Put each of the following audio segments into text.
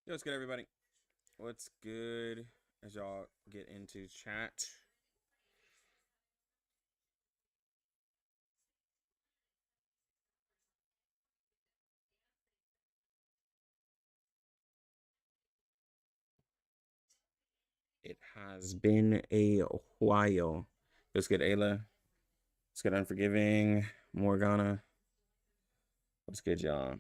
Yo, what's good, everybody? What's good as y'all get into chat? It has been a while. What's good, Ayla? What's good, Unforgiving? Morgana? What's good, y'all?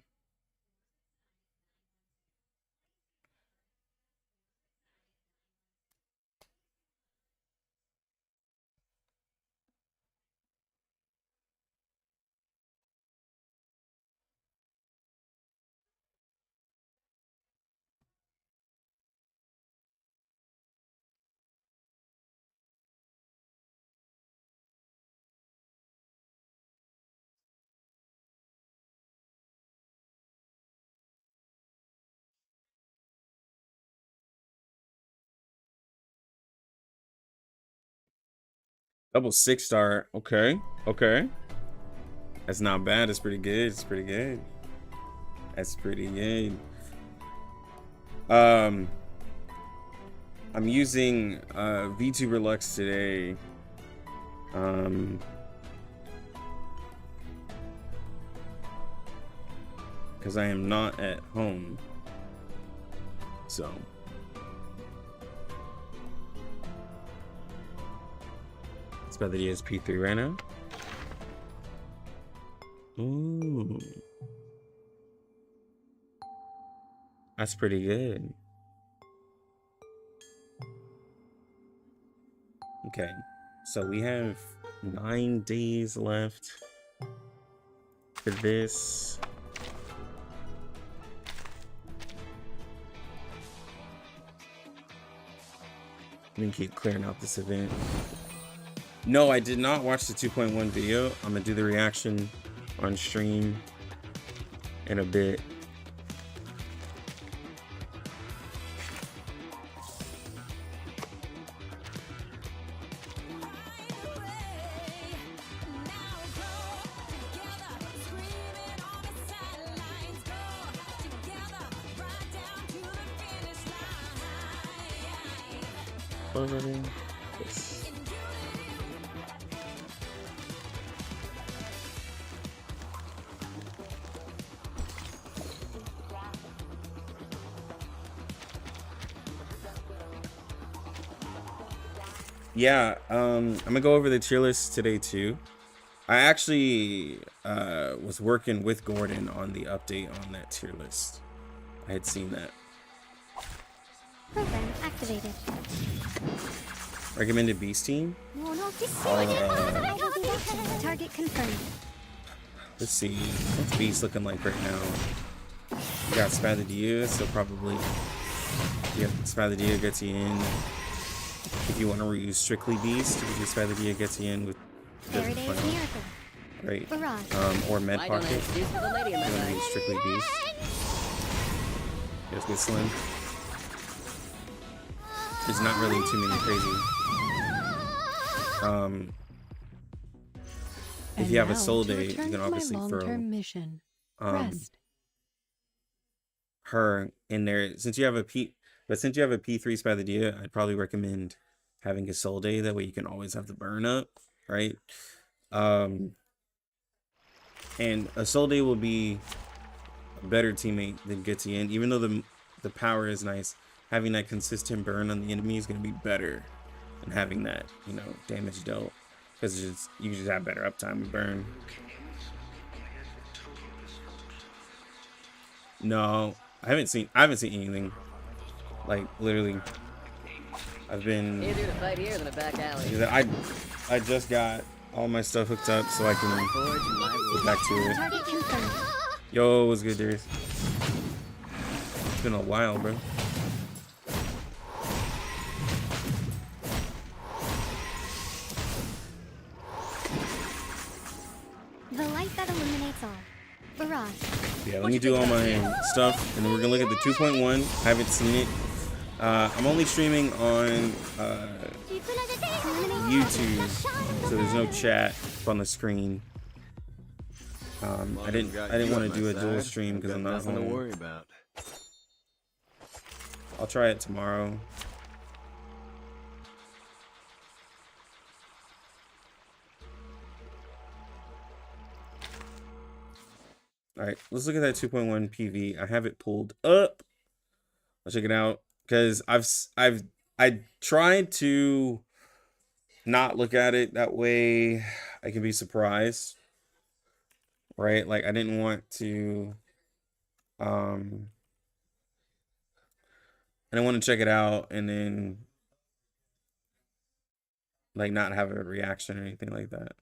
Double 6-star. Okay. Okay. That's not bad. It's pretty good. It's pretty good. That's pretty good. I'm using VTuber Lux today. Because I am not at home. So it's about the ESP3 right now. Ooh. That's pretty good. Okay. So we have 9 days left for this. Let me keep clearing out this event. No, I did not watch the 2.1 video. I'm gonna do the reaction on stream in a bit. Yes. Yeah, I'm gonna go over the tier list today too. I actually was working with Gordon on the update on that tier list. I had seen that. Program activated. Recommended Beast Team. Target confirmed. Let's see. What's Beast looking like right now? You got Spathia, so probably Spathia gets you in. If you want to reuse strictly Beast, you can do Spathia gets you in with Faraday's Miracle. right. Barrage. Or Med Pocket. If you want to use strictly Beast. Let's get Slim. There's not really too many crazy. If you have a soul day, you can obviously throw her in there. Since you have a P3 Spathia, I'd probably recommend having a soul day. That way you can always have the burn up, right? And a soul day will be a better teammate than gets you in, even though the power is nice. Having that consistent burn on the enemy is going to be better than having that, you know, damage dealt, because you just have better uptime with burn. No, I haven't seen anything. Like literally, I've been. Easier to fight here than a back alley. I just got all my stuff hooked up so I can get back to it. Target confirmed. Yo, what's good, Darius? It's been a while, bro. The light that illuminates all. Barrage. Yeah, let me do all my stuff, and then we're gonna look at the 2.1. I haven't seen it. I'm only streaming on YouTube, so there's no chat on the screen. I didn't want to do a dual stream because I'm not home. Nothing to worry about. I'll try it tomorrow. All right, let's look at that 2.1 PV. I have it pulled up. Let's check it out because I tried to not look at it that way. I can be surprised, right? Like I didn't want to. I didn't want to check it out and then like not have a reaction or anything like that.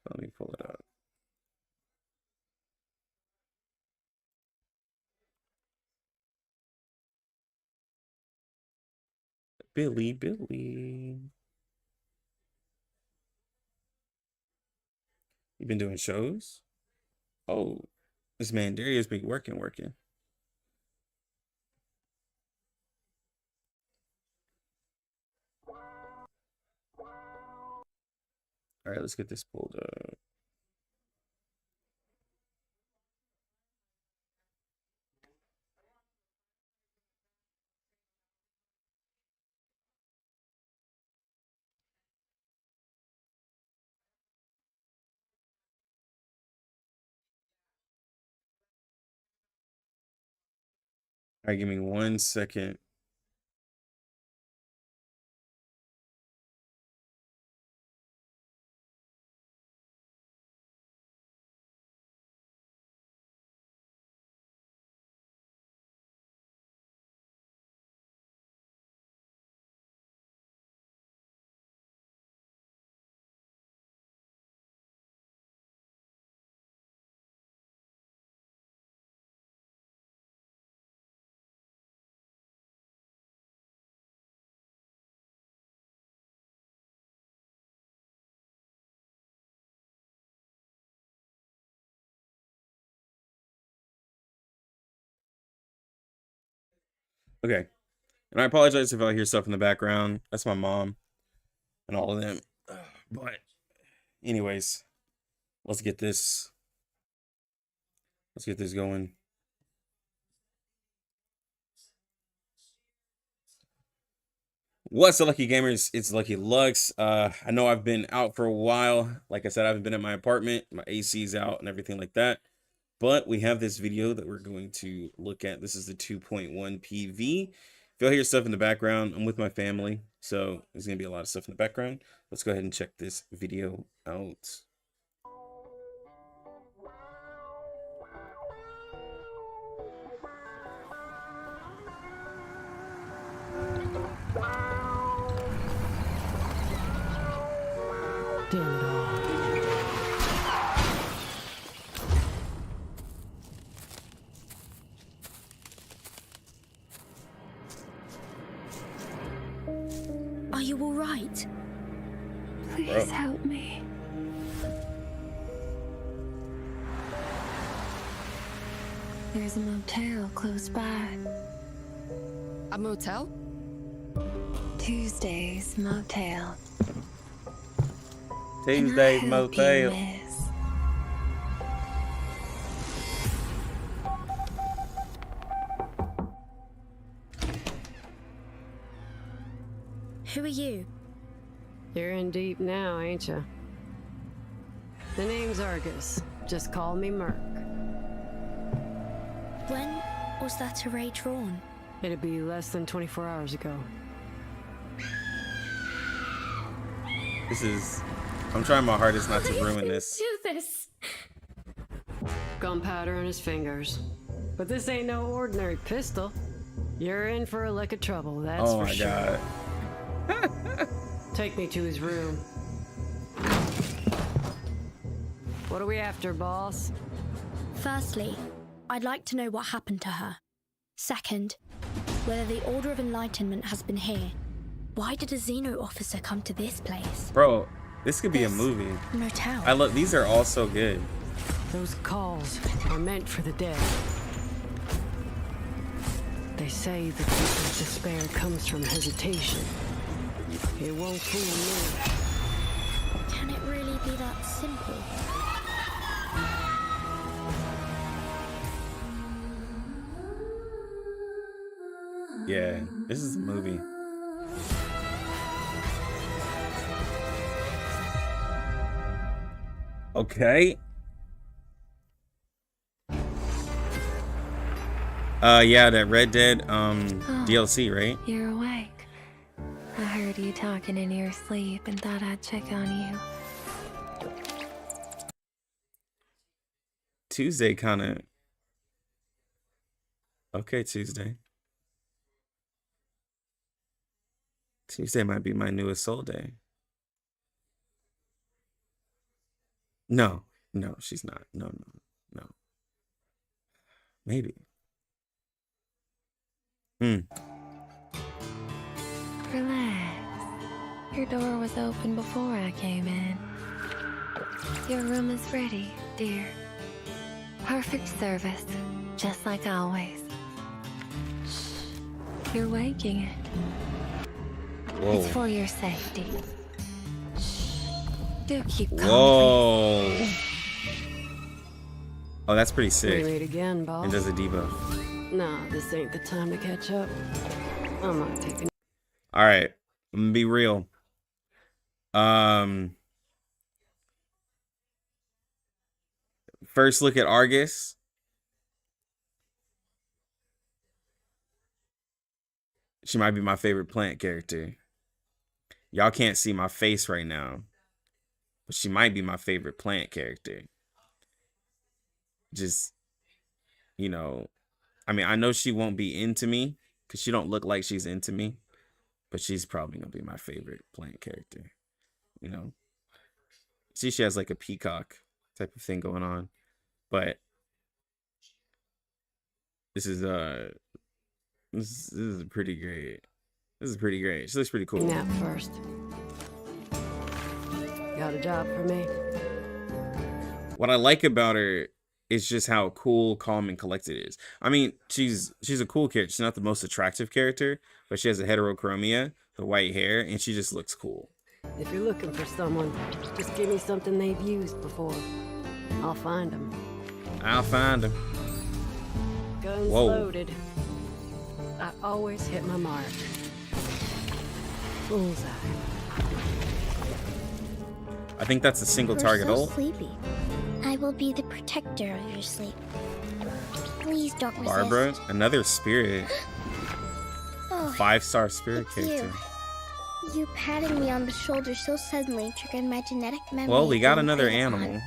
Let me pull it up. Billy. You been doing shows? Oh, this man Darius been working. All right, let's get this pulled up. All right, give me 1 second. Okay. And I apologize if I hear stuff in the background. That's my mom and all of them. But anyways, let's get this going. What's up, Lucky Gamers? It's Lucky Lux. I know I've been out for a while. Like I said, I haven't been at my apartment. My AC's out and everything like that. But we have this video that we're going to look at. This is the 2.1 PV. If you'll hear stuff in the background, I'm with my family, so there's going to be a lot of stuff in the background. Let's go ahead and check this video out. Damn it all. Are you all right? Please help me. There's a motel close by. A motel? Tuesday's motel. Tuesday's And I hope motel. you miss. Who are you? You're in deep now, ain't ya? The name's Argus. Just call me Merc. When was that array drawn? It'd be less than 24 hours ago. I'm trying my hardest not to ruin this. Do this. Gunpowder in his fingers. But this ain't no ordinary pistol. You're in for a lick of trouble, that's Oh for my sure. god. Take me to his room. What are we after, boss? Firstly, I'd like to know what happened to her. Second, whether the Order of Enlightenment has been here. Why did a Xeno officer come to this place? Bro, this could be a This movie. motel. I love these are all so good. Those calls are meant for the dead. They say the people's despair comes from hesitation. It won't fool me. Can it really be that simple? Yeah, this is a movie. Okay. Yeah, that Red Dead DLC, right? You're awake. I heard you talking in your sleep and thought I'd check on you. Tuesday kind of. Okay, Tuesday. Tuesday might be my newest soul day. No, no, she's not. No, no, no. Maybe. Relax. Your door was open before I came in. Your room is ready, dear. Perfect service, just like always. Shh. You're waking it. Whoa. It's for your safety. Shh. Do keep calm. Whoa. Oh, that's pretty We sick. meet again, boss. And does a debuff. Nah, this ain't the time to catch up. I'm not taking. All right, I'm gonna be real. First look at Argus. She might be my favorite plant character. Y'all can't see my face right now, but she might be my favorite plant character. Just, you know, I mean, I know she won't be into me because she don't look like she's into me, but she's probably gonna be my favorite plant character. You know, see, she has like a peacock type of thing going on, but this is pretty great. This is pretty great. She looks pretty cool. Nap first. Got a job for me? What I like about her is just how cool, calm, and collected it is. I mean, she's a cool character. She's not the most attractive character, but she has a heterochromia, the white hair, and she just looks cool. If you're looking for someone, just give me something they've used before. I'll find them. I'll find her. Guns Whoa. loaded. I always hit my mark. Bullseye. I think that's a single You're target so ult. sleepy. I will be the protector of your sleep. Please don't resist. Barbara, another spirit. Oh, 5-star spirit it's character. you patting me on the shoulder so suddenly triggered my genetic memory. Well, we got from another Playtime. animal.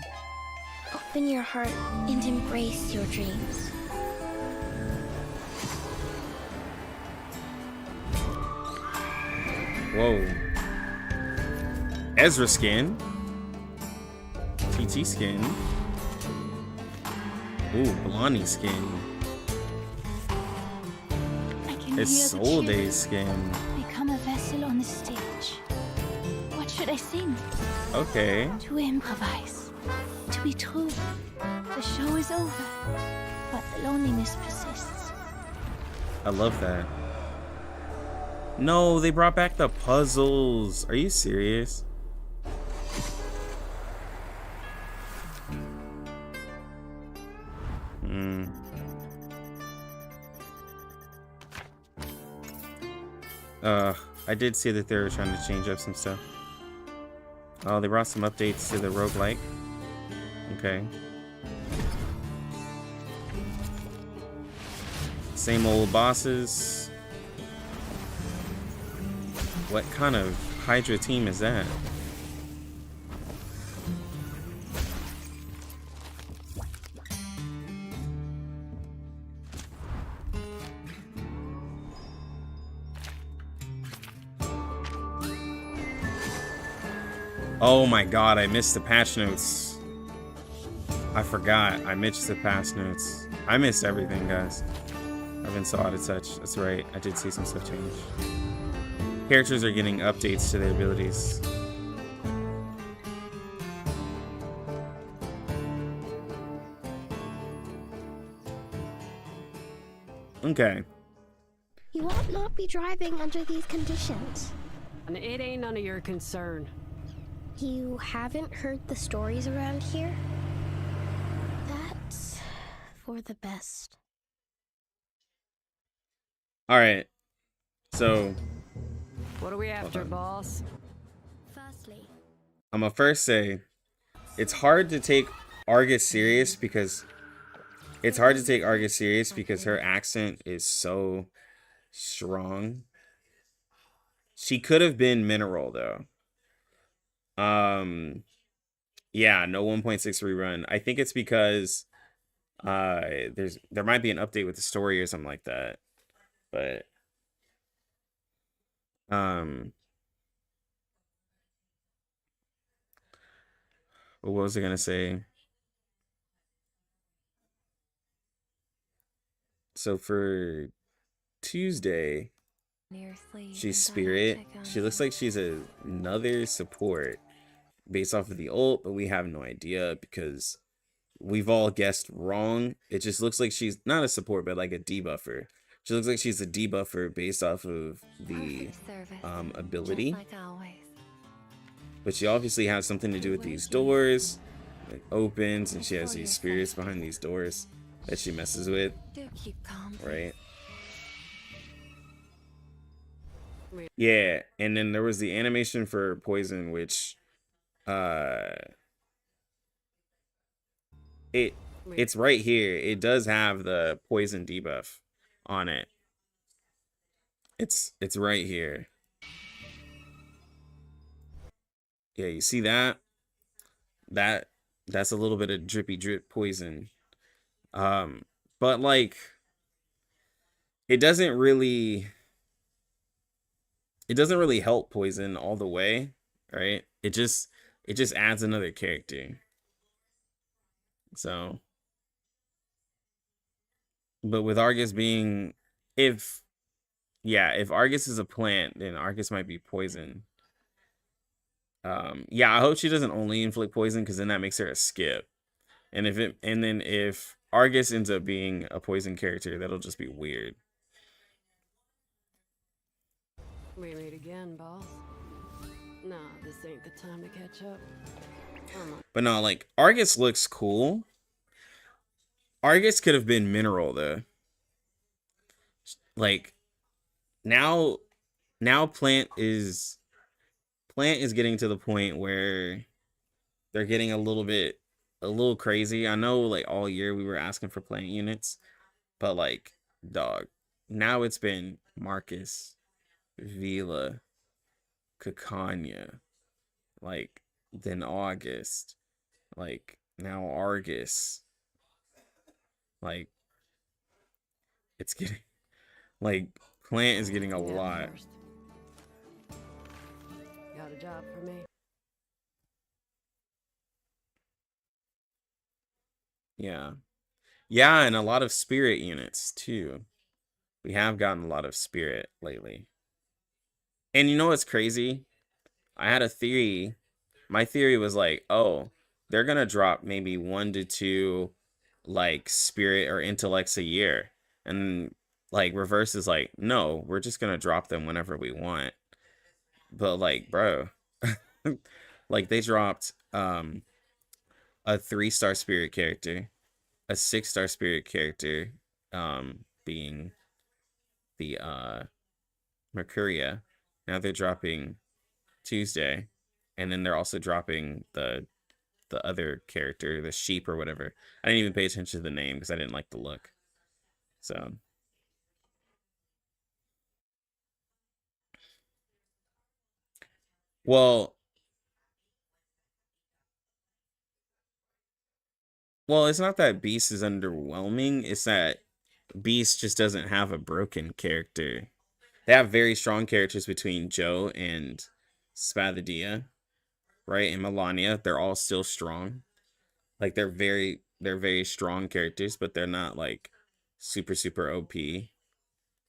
Open your heart and embrace your dreams. Whoa. Ezra skin. TT skin. Ooh, Blondie skin. I can It's hear the Soul children Day skin. become a vessel on the stage. What should I sing? Okay. To improvise. To be true. The show is over, but the loneliness persists. I love that. No, they brought back the puzzles. Are you serious? I did see that they were trying to change up some stuff. Oh, they brought some updates to the roguelike. Okay. Same old bosses. What kind of Hydra team is that? Oh my god, I missed the patch notes. I forgot. I missed the patch notes. I missed everything, guys. I've been so out of touch. That's right. I did see some stuff change. Characters are getting updates to their abilities. Okay. You ought not be driving under these conditions. And it ain't none of your concern. You haven't heard the stories around here? That's for the best. All right. So What are we after, on. boss? Firstly, I'm gonna first say it's hard to take Argus serious because her accent is so strong. She could have been Mineral though. Yeah, no 1.6 rerun. I think it's because there might be an update with the story or something like that. But what was I gonna say? So for Tuesday, Near sleep she's and thought I'd Spirit. check on She you. looks like she's another support based off of the ult, but we have no idea because we've all guessed wrong. It just looks like she's not a support, but like a debuffer. She looks like she's a debuffer based off of the Perfect service, ability. just like always. But she obviously has something to do with these doors. It opens and she has these spirits behind these doors that she messes with, Do keep calm, please. right? Yeah, and then there was the animation for Poison, which it's right here. It does have the poison debuff on it. It's right here. Yeah, you see that? That's a little bit of drippy drip poison. But like it doesn't really help Poison all the way, right? It just adds another character. So, but with Argus being, if Argus is a plant, then Argus might be poison. Yeah, I hope she doesn't only inflict poison because then that makes her a skip. And if Argus ends up being a poison character, that'll just be weird. We meet again, boss. Nah, this ain't the time to catch up. But no, like Argus looks cool. Argus could have been Mineral though. Like now Plant is getting to the point where they're getting a little crazy. I know like all year we were asking for Plant units, but like dog, now it's been Marcus, Vila, Kakanya, like then August, like now Argus. Like it's getting like Plant is getting a lot. First. Got a job for me? Yeah. Yeah, and a lot of spirit units too. We have gotten a lot of spirit lately. And you know what's crazy? I had a theory. My theory was like, oh, they're gonna drop maybe 1 to 2 like spirit or intellects a year. And like Reverse is like, no, we're just gonna drop them whenever we want. But like, bro, like they dropped a 3-star spirit character, a 6-star spirit character, being the Mercuria. Now they're dropping Tuesday, and then they're also dropping the other character, the sheep or whatever. I didn't even pay attention to the name because I didn't like the look. So well, it's not that Beast is underwhelming. It's that Beast just doesn't have a broken character. They have very strong characters between Joe and Spathadia, right? And Melania. They're all still strong. Like they're very strong characters, but they're not like super OP,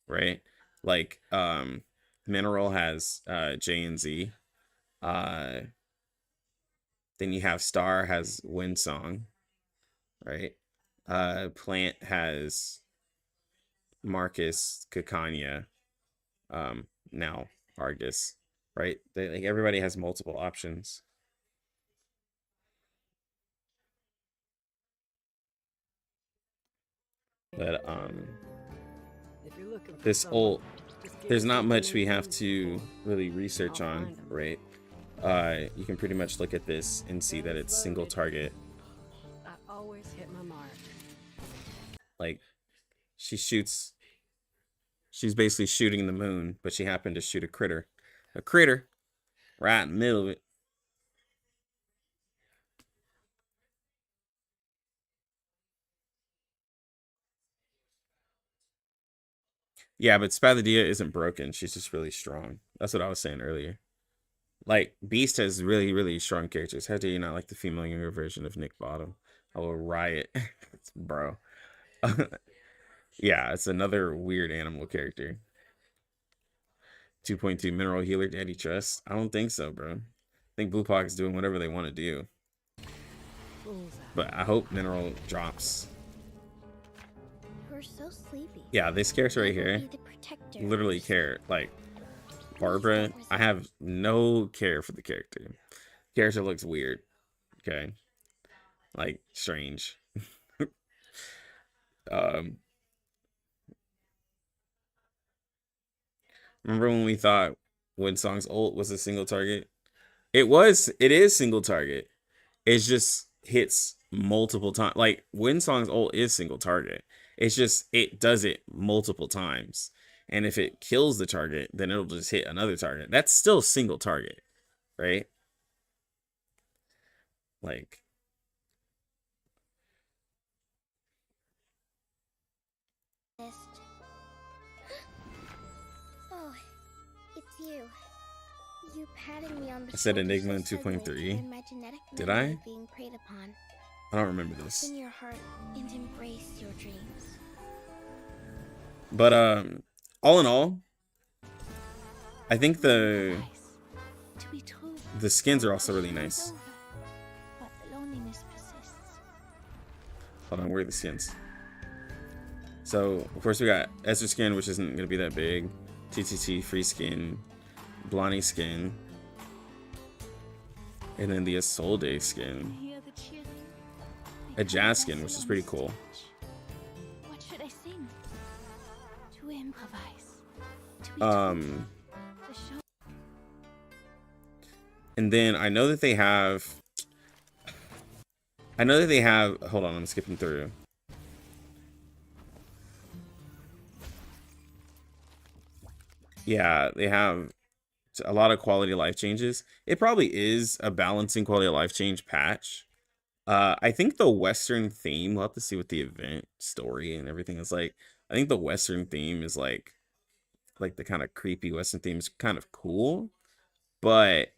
right? Like Mineral has J and Z. Then you have Star has Windsong, right? Plant has Marcus, Kakanya, now Argus, right? Like everybody has multiple options. But If you're looking for this someone, ult, just give there's not something much they we have need. to really research I'll on, find 'em. right? You can pretty much look at this and see that it's single target. I always hit my mark. Like, she's basically shooting the moon, but she happened to shoot a critter right in the middle of it. Yeah, but Spathadia isn't broken. She's just really strong. That's what I was saying earlier. Like, Beast has really, really strong characters. How do you not like the female younger version of Nick Bottom? I will riot. Bro. Yeah, it's another weird animal character. 2.2 mineral healer, Daddy Trust. I don't think so, bro. I think Blue Pocket's doing whatever they want to do. Bullseye. But I hope mineral drops. You're so sleepy. Yeah, this character right I want here, you to protect her. literally care. Like, Barbara, I have no care for the character. Character looks weird. Okay. Like, strange. Remember when we thought Windsong's ult was a single target? It is single target. It just hits multiple times. Like, Windsong's ult is single target. It's just, it does it multiple times. And if it kills the target, then it'll just hit another target. That's still single target, right? Like, Oh, it's you. You patting me on the I said shoulder Enigma in so suddenly 2.3. when my genetic Did memory I? is being preyed upon. I don't remember this. Open your heart and embrace your dreams. But all in all, I think the To be true, skins are also the really show is nice. over, but the loneliness persists. Hold on, where are the skins? So, of course, we got Ezra skin, which isn't going to be that big. TTT free skin. Blondie skin. And then the Isolde skin. Hear the cheering? A Jazz skin, which is pretty cool. What should I sing? To improvise. To be Um, the show. and then I know that they have... Hold on, I'm skipping through. Yeah, they have a lot of quality of life changes. It probably is a balancing quality of life change patch. I think the Western theme, we'll have to see what the event story and everything is like. I think the Western theme is like the kind of creepy Western theme is kind of cool. But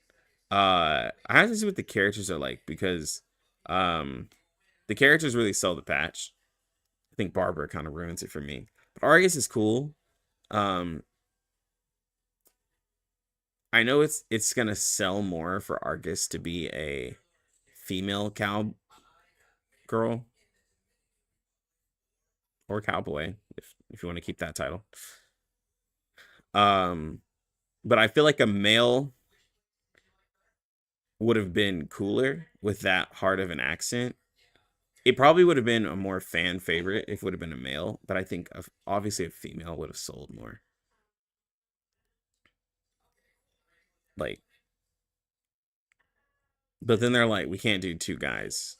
I have to see what the characters are like because the characters really sell the patch. I think Barbara kind of ruins it for me. But Argus is cool. I know it's gonna sell more for Argus to be a female cow girl or cowboy if you want to keep that title. But I feel like a male would have been cooler with that hard of an accent. It probably would have been a more fan favorite if it would have been a male, but I think obviously a female would have sold more. Like, but then they're like, we can't do two guys.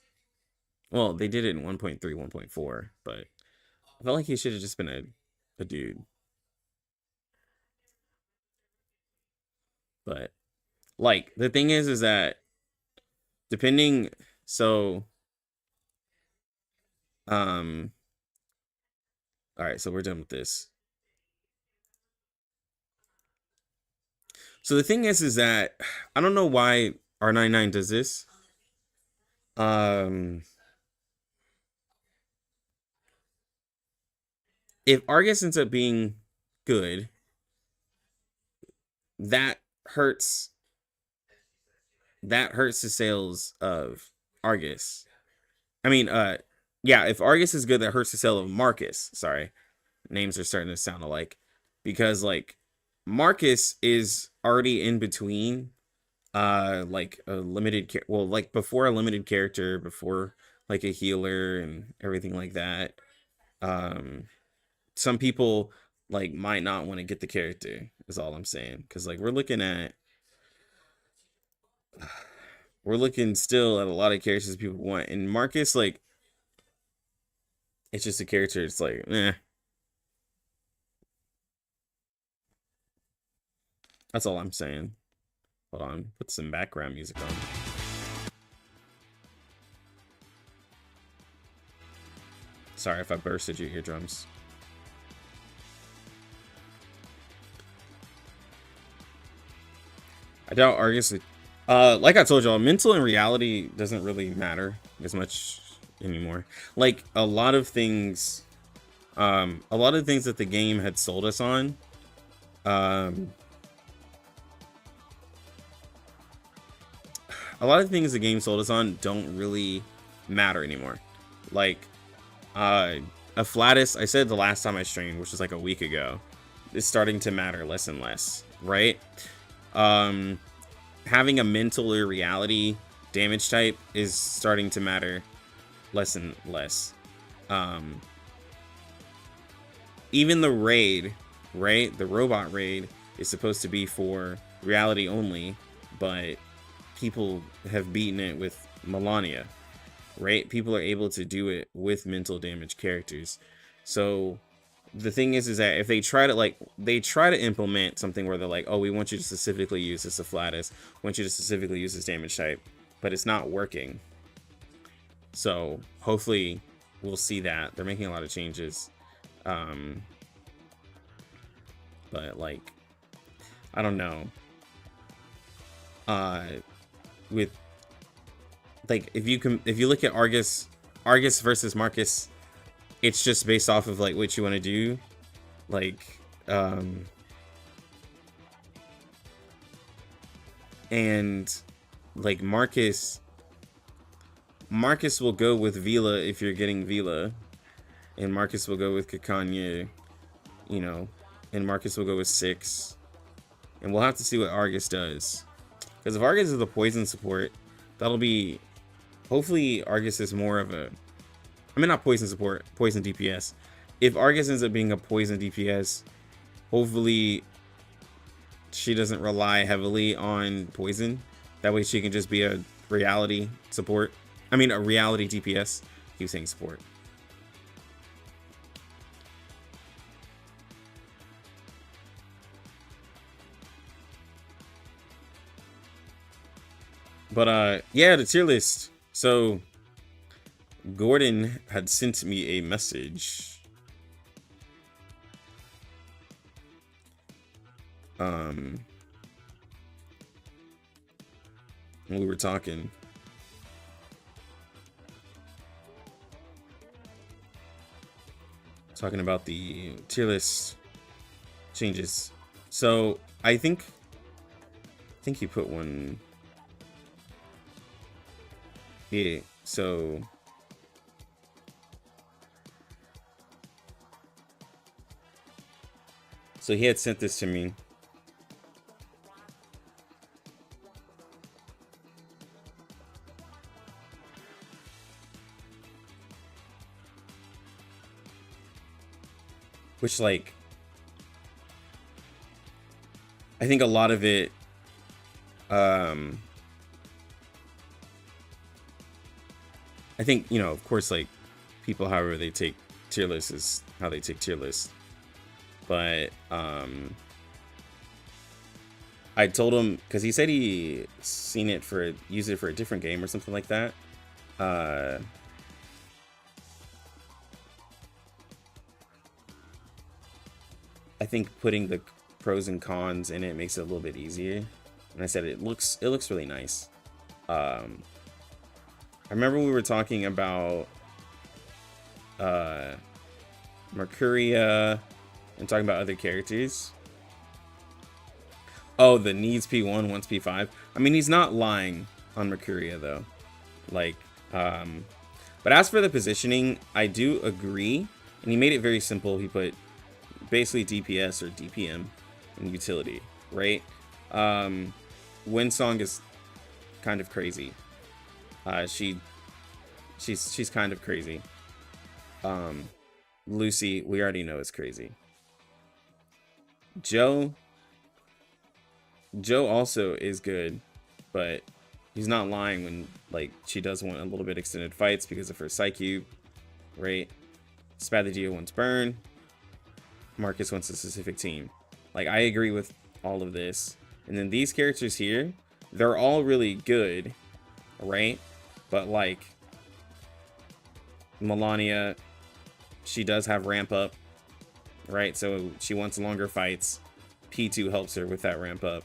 Well, they did it in 1.3, 1.4, but I felt like he should have just been a dude. But, like, the thing is that depending, so, all right, so we're done with this. So the thing is that I don't know why R99 does this. If Argus ends up being good, that hurts the sales of Argus. I mean, yeah, if Argus is good, that hurts the sale of Marcus. Sorry. Names are starting to sound alike. Because, like, Marcus is already in between like a limited like before a limited character, before like a healer and everything like that. Some people like might not want to get the character is all I'm saying. Because like we're looking still at a lot of characters people want, and Marcus, like, it's just a character. It's like, eh. That's all I'm saying. Hold on, put some background music on. Sorry if I bursted your eardrums. I doubt Argus. Like I told y'all, mental and reality doesn't really matter as much anymore. Like a lot of things that the game had sold us on, a lot of things the game sold us on don't really matter anymore. Like, Afflatus, I said the last time I streamed, which was like a week ago, is starting to matter less and less, right? Having a mental or reality damage type is starting to matter less and less. Even the raid, right? The robot raid is supposed to be for reality only, but people have beaten it with Melania, right? People are able to do it with mental damage characters. So the thing is that if they try to implement something where they're like, oh, we want you to specifically use this Afflatus, we want you to specifically use this damage type, but it's not working. So hopefully we'll see that. They're making a lot of changes. But like, I don't know. With like, if you look at Argus versus Marcus, it's just based off of like what you want to do. Like, and like Marcus will go with Vila if you're getting Vila, and Marcus will go with Kakanye, you know, and Marcus will go with 6, and we'll have to see what Argus does. Because if Argus is the poison support, that'll be, hopefully Argus is more of a, I mean, not poison support, poison DPS. If Argus ends up being a poison DPS, hopefully she doesn't rely heavily on poison. That way she can just be a reality support. I mean, a reality DPS. I keep saying support. But yeah, the tier list. So Gordon had sent me a message. When we were talking. Talking about the tier list changes. So I think he put one. Yeah, so he had sent this to me. Which, like, I think a lot of it, I think, you know, of course, like, people, however they take tier lists is how they take tier lists. But, I told him, because he said he used it for a different game or something like that. I think putting the pros and cons in it makes it a little bit easier. And I said it looks really nice. I remember we were talking about Mercuria and talking about other characters. Oh, the needs P1 wants P5. I mean, he's not lying on Mercuria though. Like, but as for the positioning, I do agree, and he made it very simple. He put basically DPS or DPM and utility, right? Winsong is kind of crazy. She's kind of crazy. Lucy, we already know is crazy. Joe also is good, but he's not lying when, like, she does want a little bit extended fights because of her psyche, right? Spadagio wants burn. Marcus wants a specific team. Like, I agree with all of this. And then these characters here, they're all really good, right? But, like, Melania, she does have ramp up, right? So she wants longer fights. P2 helps her with that ramp up.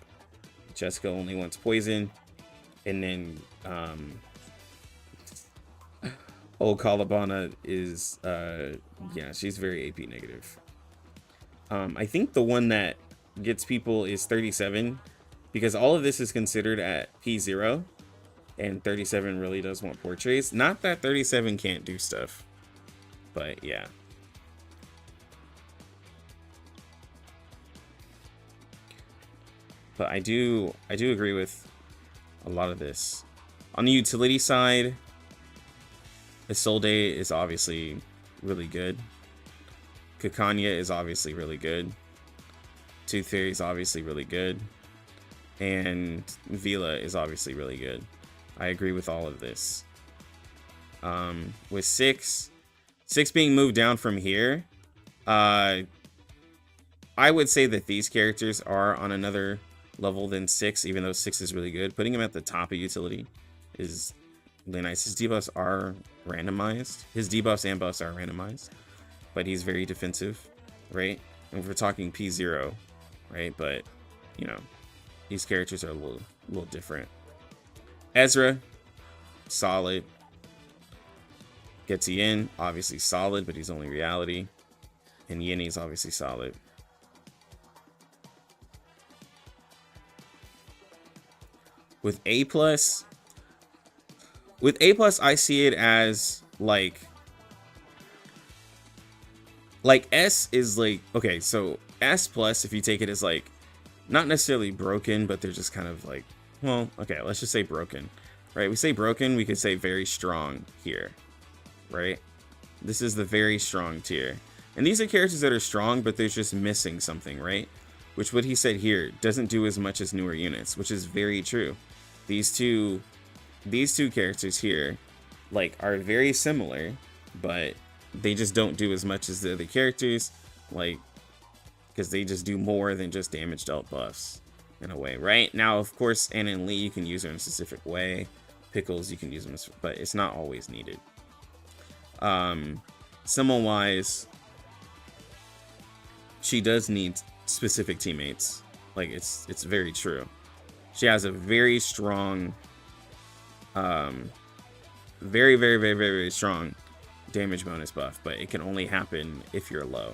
Jessica only wants poison. And then old Calabana is yeah, she's very AP negative. I think the one that gets people is 37, because all of this is considered at P0, and 37 really does want portraits. Not that 37 can't do stuff, but yeah. But I do agree with a lot of this. On the utility side, Isolde is obviously really good. Kakanya is obviously really good. Tooth Fairy is obviously really good. And Vila is obviously really good. I agree with all of this. With 6 being moved down from here, I would say that these characters are on another level than 6, even though 6 is really good. Putting him at the top of utility is really nice. His debuffs are randomized. His debuffs and buffs are randomized, but he's very defensive, right? And we're talking P0, right? But, you know, these characters are a little different. Ezra, solid. Gets in, obviously solid, but he's only reality. And Yenny's obviously solid. With A+, I see it as like S is like, okay, so S+, if you take it as like, not necessarily broken, but they're just kind of like, well, okay, let's just say broken, right? We say broken, we could say very strong here, right? This is the very strong tier. And these are characters that are strong, but they're just missing something, right? Which what he said here doesn't do as much as newer units, which is very true. These two characters here, like, are very similar, but they just don't do as much as the other characters, like, because they just do more than just damage dealt buffs in a way, right? Now, of course, Anna and Lee, you can use her in a specific way. Pickles, you can use them, but it's not always needed. Symbol-wise, she does need specific teammates. Like, it's very true. She has a very strong, very, very, very, very strong damage bonus buff, but it can only happen if you're low.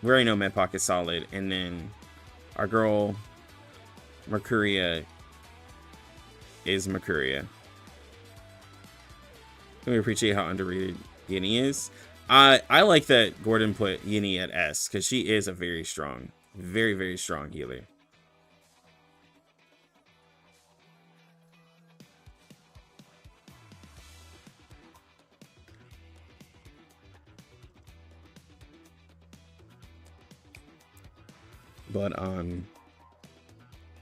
We already know Medpock is solid, and then our girl Mercuria is Mercuria. We appreciate how underrated Yenny is. I like that Gordon put Yenny at S, because she is a very strong, very, very strong healer. But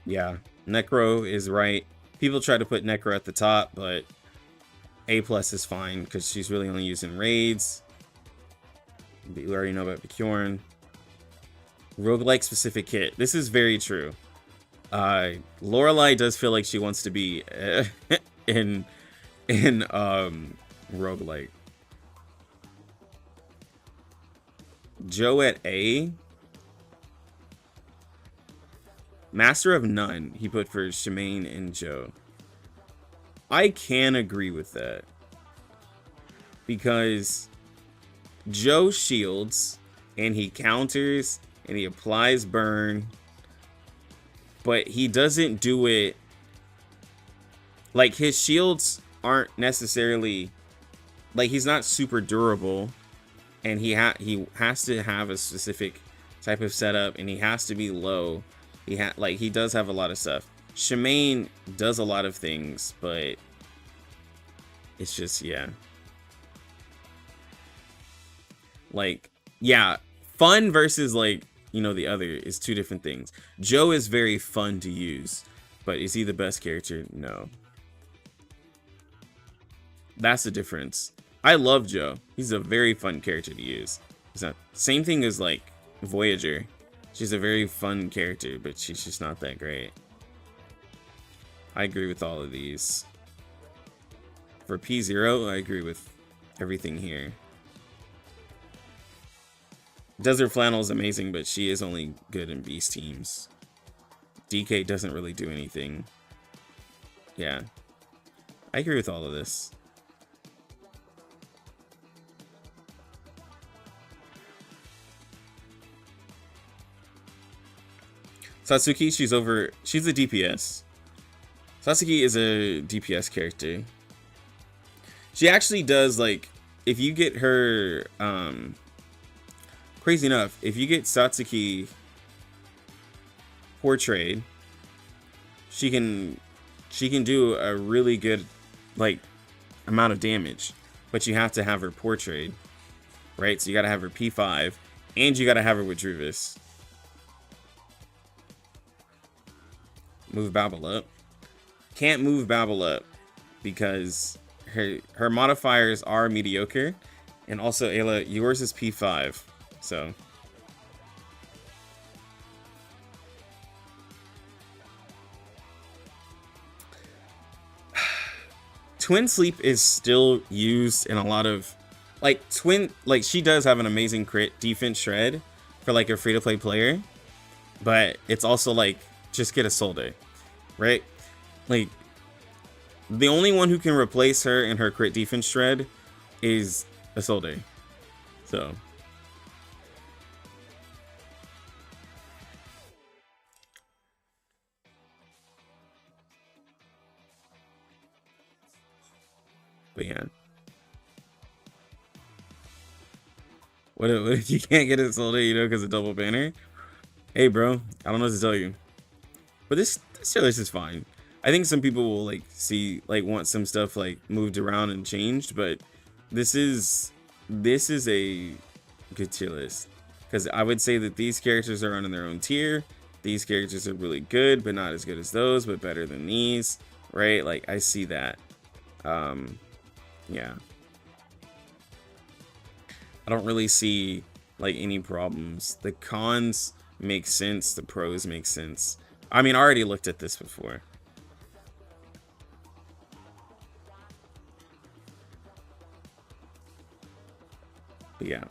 yeah, Necro is right. People try to put Necro at the top, but A+ is fine because she's really only using raids. We already know about Bjorn. Roguelike specific kit. This is very true. Lorelei does feel like she wants to be in roguelike. Joe at A. Master of None, he put for Shemaine and Joe. I can agree with that. Because Joe shields, and he counters, and he applies burn. But he doesn't do it... Like, his shields aren't necessarily... Like, he's not super durable. And he has to have a specific type of setup, and he has to be low. He does have a lot of stuff. Shemaine does a lot of things, but it's just, yeah. Like, yeah, fun versus like, you know, the other is two different things. Joe is very fun to use, but is he the best character? No. That's the difference. I love Joe. He's a very fun character to use. It's not same thing as like Voyager. She's a very fun character, but she's just not that great. I agree with all of these. For P0, I agree with everything here. Desert Flannel is amazing, but she is only good in Beast teams. DK doesn't really do anything. Yeah. I agree with all of this. Satsuki, she's a DPS. Satsuki is a DPS character. She actually does, like, if you get her, crazy enough, if you get Satsuki portrayed, she can do a really good, like, amount of damage, but you have to have her portrayed, right? So you gotta have her P5, and you gotta have her with Druvis. Move Babel up. Can't move Babel up because her modifiers are mediocre, and also Ayla, yours is P5, so Twin Sleep is still used in a lot of like she does have an amazing crit defense shred for like a free-to-play player, but it's also like just get a Solde, right? Like the only one who can replace her in her crit defense shred is Isolde. So but yeah. What if you can't get Isolde, you know, because of double banner? Hey bro, I don't know what to tell you. But this list is fine. I think some people will like want some stuff like moved around and changed, but this is a good tier list, because I would say that these characters are on their own tier. These characters are really good, but not as good as those, but better than these, right? Like I see that. Yeah. I don't really see like any problems. The cons make sense, the pros make sense. I mean, I already looked at this before. But yeah.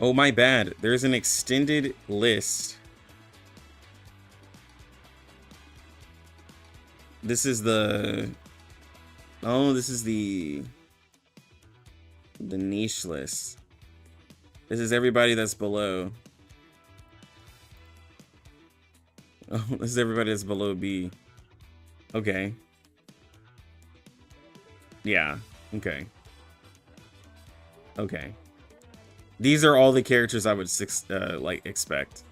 Oh, my bad. There's an extended list. This is the... Oh, this is the niche list. This is everybody that's below. Oh, this is everybody that's below B. Okay. Yeah. Okay. Okay. These are all the characters I would like expect.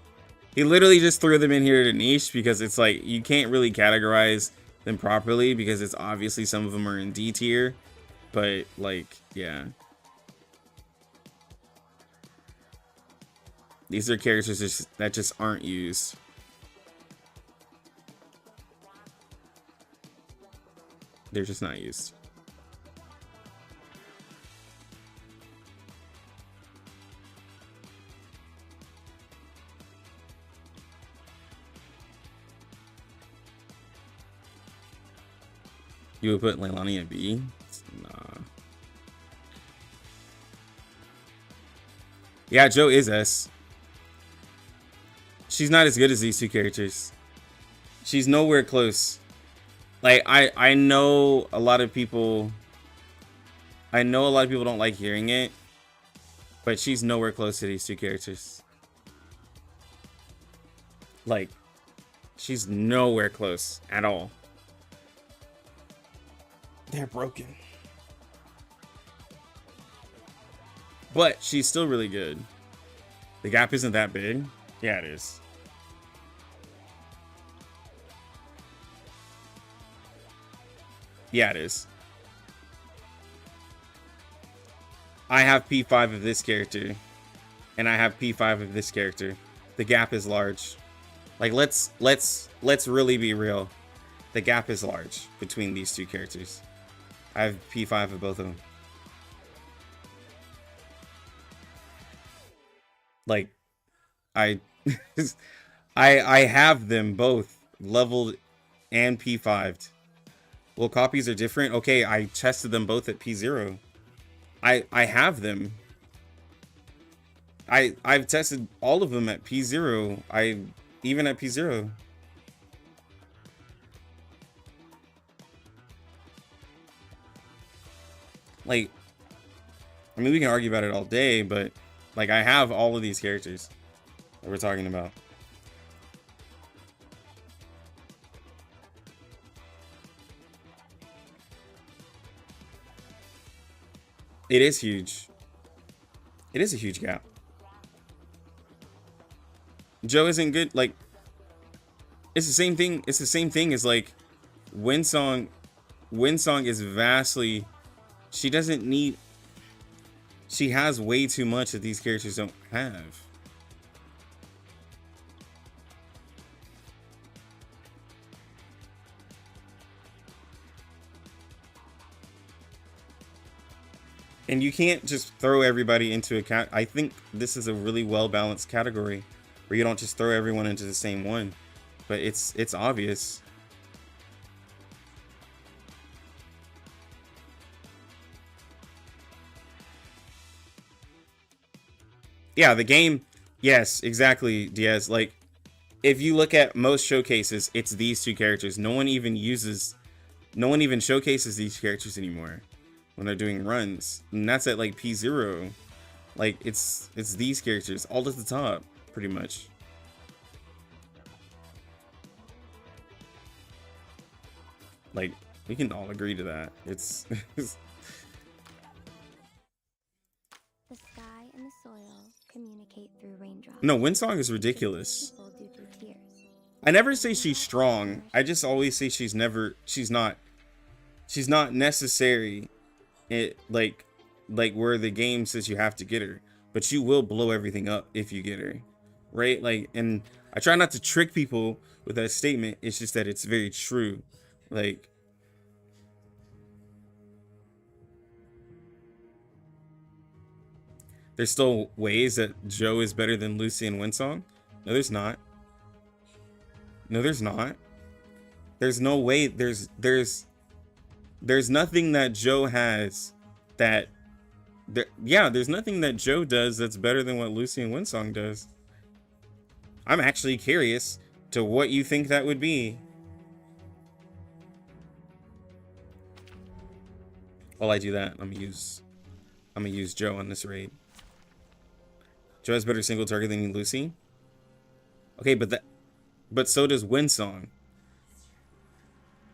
He literally just threw them in here to niche because it's like you can't really categorize them properly because it's obviously some of them are in D tier, but like yeah, these are characters that just aren't used. They're just not used. You would put Leilani at B? Nah. Yeah, Joe is S. She's not as good as these two characters. She's nowhere close. Like, I know a lot of people... I know a lot of people don't like hearing it, but she's nowhere close to these two characters. Like, she's nowhere close at all. They're broken. But she's still really good. The gap isn't that big. Yeah, it is. Yeah, it is. I have P5 of this character, and I have P5 of this character. The gap is large. Like, let's really be real. The gap is large between these two characters. I have P5 of both of them. Like, I I have them both leveled and P5'd. Well, copies are different. Okay, I tested them both at P0. I have them. I've tested all of them at P0. Even at P0. Like, I mean, we can argue about it all day, but like, I have all of these characters that we're talking about. It is huge. It is a huge gap. Joe isn't good. Like, it's the same thing. It's the same thing as like Winsong. Winsong is vastly. She doesn't need. She has way too much that these characters don't have. And you can't just throw everybody into a cat. I think this is a really well-balanced category where you don't just throw everyone into the same one. But it's obvious. Yeah, the game, yes, exactly, Diaz. Like, if you look at most showcases, it's these two characters. No one even showcases these characters anymore when they're doing runs. And that's at like P0. Like, it's these characters all at the top, pretty much. Like, we can all agree to that. It's The sky and the soil communicate through raindrops. No, Winsong is ridiculous. People do through tears. I never say she's strong. I just always say she's not necessary. It like where the game says you have to get her, but you will blow everything up if you get her, right? Like, and I try not to trick people with that statement. It's just that it's very true. Like, there's still ways that Joe is better than Lucy and Winsong. No, there's not. No, there's not. There's no way. There's nothing that Joe has that there's nothing that Joe does that's better than what Lucy and Winsong does. I'm actually curious to what you think that would be. While I do that, I'm gonna use Joe on this raid. Joe has better single target than Lucy. Okay, but so does Winsong.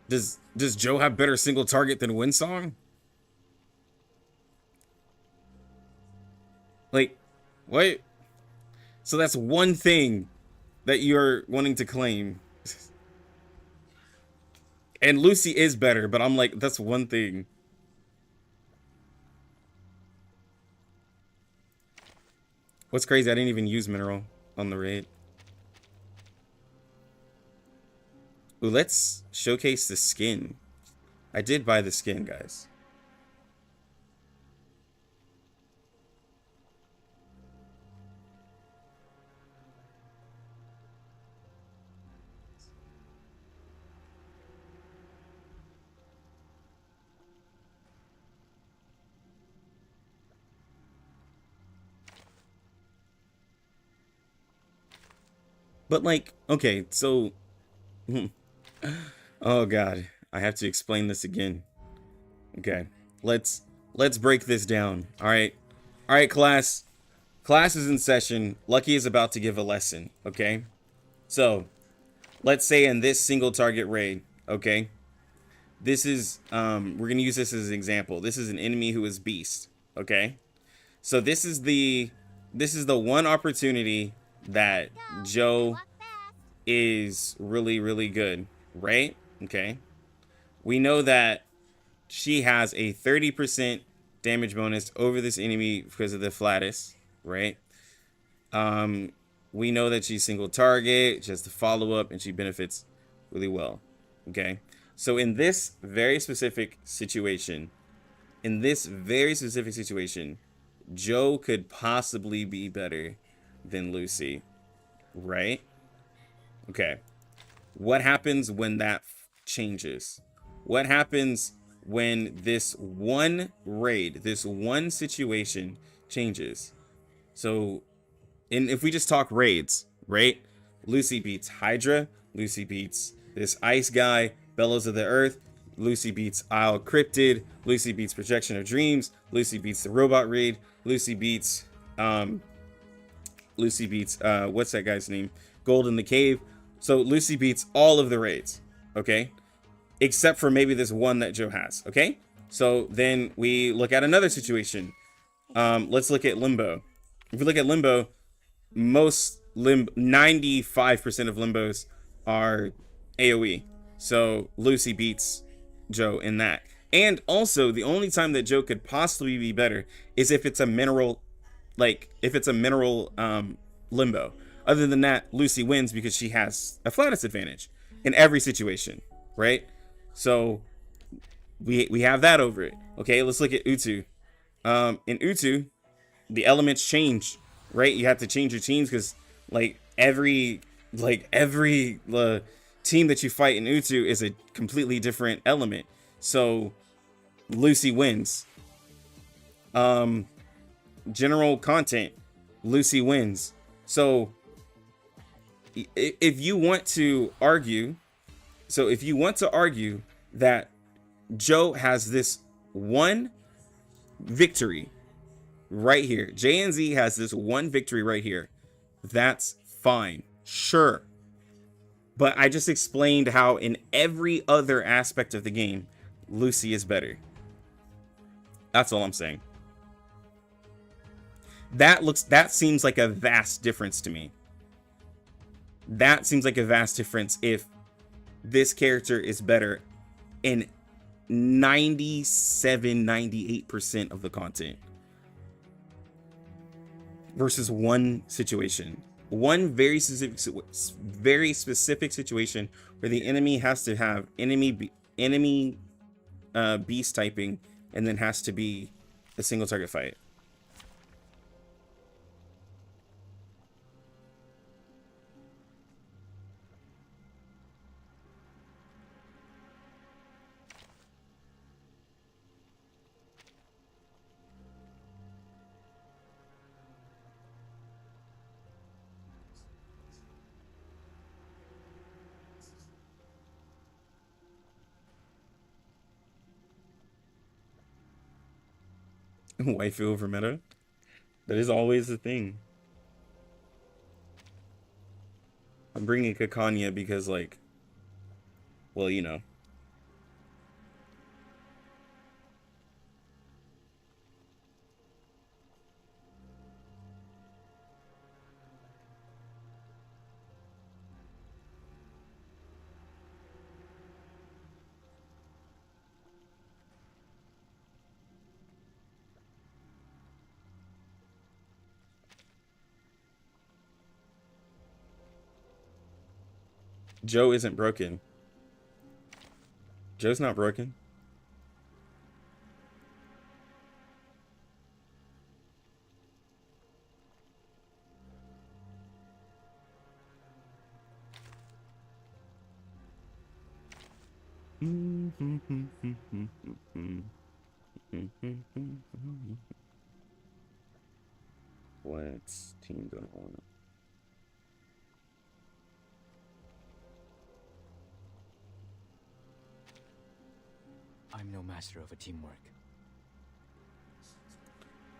Does Joe have better single target than Winsong? Like, what? So that's one thing that you're wanting to claim. And Lucy is better, but I'm like, that's one thing. What's crazy, I didn't even use mineral on the raid. Ooh, let's showcase the skin. I did buy the skin, guys. But like, okay, so oh god, I have to explain this again. Okay, let's break this down. All right, class is in session. Lucky is about to give a lesson. Okay, so let's say in this single target raid, okay, this is we're gonna use this as an example. This is an enemy who is beast. Okay, so this is the one opportunity that Joe is really good, right? Okay, we know that she has a 30% damage bonus over this enemy because of the flatus, right? We know that she's single target, she has to follow up, and she benefits really well. Okay, so in this very specific situation, Joe could possibly be better than Lucy, right? Okay, what happens when that changes? What happens when this one raid, this one situation changes? So, if we just talk raids, right? Lucy beats Hydra. Lucy beats this ice guy, Bellows of the Earth. Lucy beats Isle Cryptid. Lucy beats Projection of Dreams. Lucy beats the Robot Raid. Lucy beats what's that guy's name? Gold in the Cave. So Lucy beats all of the raids, okay? Except for maybe this one that Joe has, okay? So then we look at another situation. Let's look at Limbo. If we look at Limbo, 95% of Limbos are AoE. So Lucy beats Joe in that. And also, the only time that Joe could possibly be better is if it's a mineral, Limbo. Other than that, Lucy wins because she has a flatus advantage in every situation, right? So we have that over it. Okay, let's look at Utu. In Utu, the elements change, right? You have to change your teams because every team that you fight in Utu is a completely different element. So Lucy wins. General content, Lucy wins. So if you want to argue that Joe has this one victory right here, JNZ has this one victory right here, that's fine, sure. But I just explained how in every other aspect of the game, Lucy is better. That's all I'm saying. That seems like a vast difference to me. That seems like a vast difference if this character is better in 98% of the content versus one situation. One very specific situation where the enemy has to have enemy beast typing and then has to be a single target fight. Waifu over meta? That is always the thing. I'm bringing Kakanya because, well, you know. Joe isn't broken. Joe's not broken. What's team gonna want? I'm no master of a teamwork.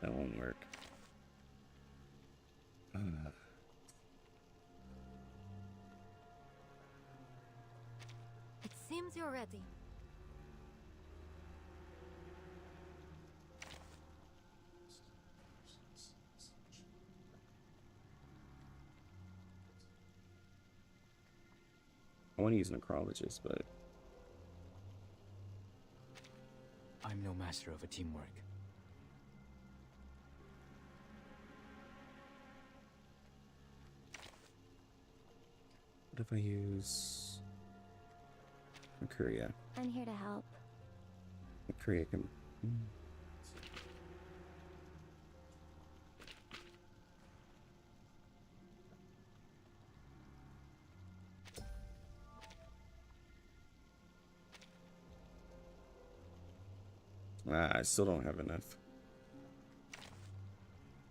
That won't work. It seems you're ready. I want to use Necrologist, but I'm no master of a teamwork. what if I use Mercuria? I'm here to help. Mercuria can. I still don't have enough.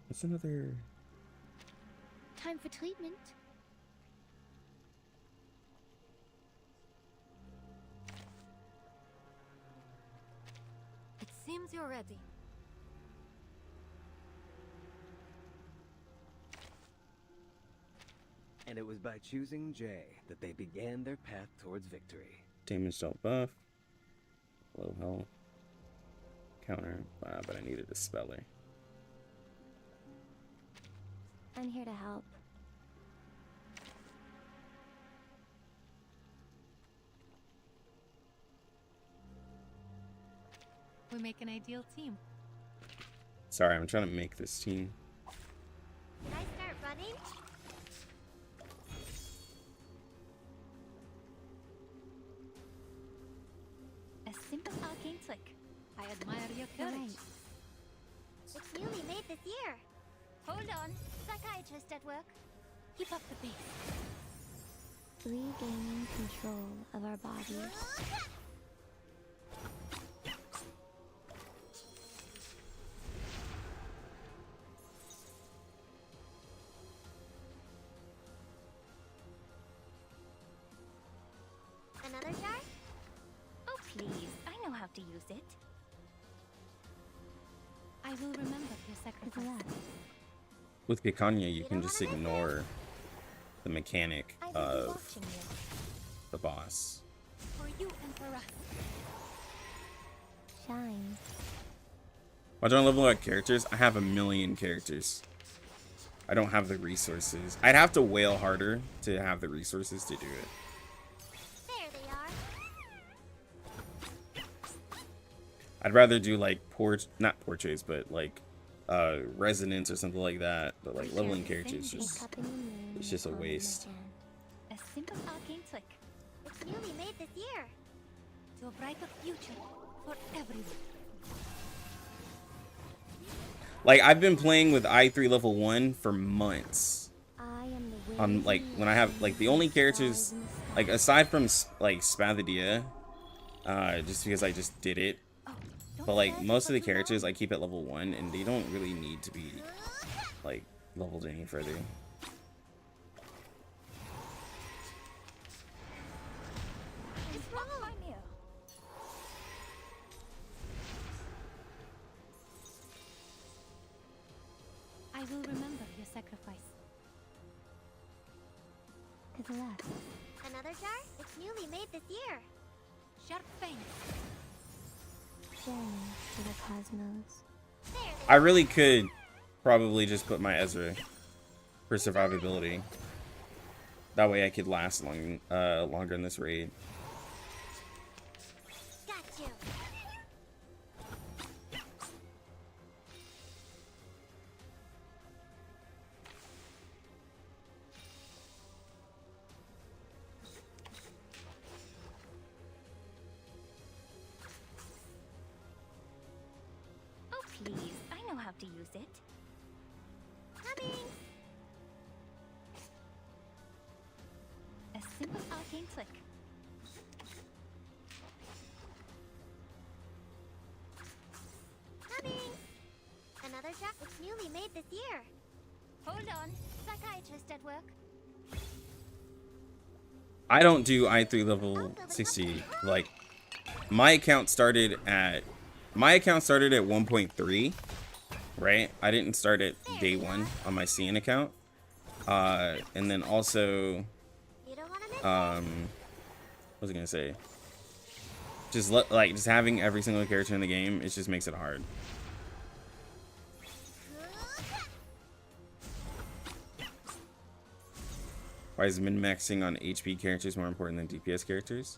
What's another? Time for treatment. It seems you're ready. And it was by choosing Jay that they began their path towards victory. Damage dealt buff. Low health. Counter. But I needed a speller. I'm here to help. We make an ideal team. Sorry, I'm trying to make this team. Can I start running? A simple arcane trick. I admire your courage. Right. It's newly made this year. Hold on. Psychiatrist at work. Keep up the pace. Regaining control of our bodies. Another jar? Oh, please. I know how to use it. I will remember your sacrifice. With Picanha, you can just ignore the mechanic I will be of watching you. the boss. For you and for us. Shine. Why don't I level up characters? I have 1,000,000 characters. I don't have the resources. I'd have to whale harder to have the resources to do it. There they are. I'd rather do like not portraits, but like resonance or something like that. But like leveling characters just Cup in the moon it's just a and hold in my waste. hand. A simple arcane trick. It's newly made this year. To a brighter future for everyone. Like I've been playing with I3 level 1 for months. I am the Like when I have like the only characters like aside from like Spathadia, just because I just did it. But like most of the characters I keep at level 1 and they don't really need to be like leveled any further. It's wrong by me. I will remember your sacrifice. To the left. Another jar? It's newly made this year. Sharp fangs. Journey to the cosmos. There they I really could probably just put my Ezra for survivability. That way I could last longer in this raid. got you. Oh, please. I know how to use it. Coming. A simple arcane trick. Coming. Another jar? It's newly made this year. Hold on. Psychiatrist at work. I don't do I3 level 60. Like my account started at 1.3, right? I didn't start at day 1 on my CN account. And then also You don't want to miss what was I gonna say? Just having every single character in the game, it just makes it hard. Why is min-maxing on HP characters more important than DPS characters?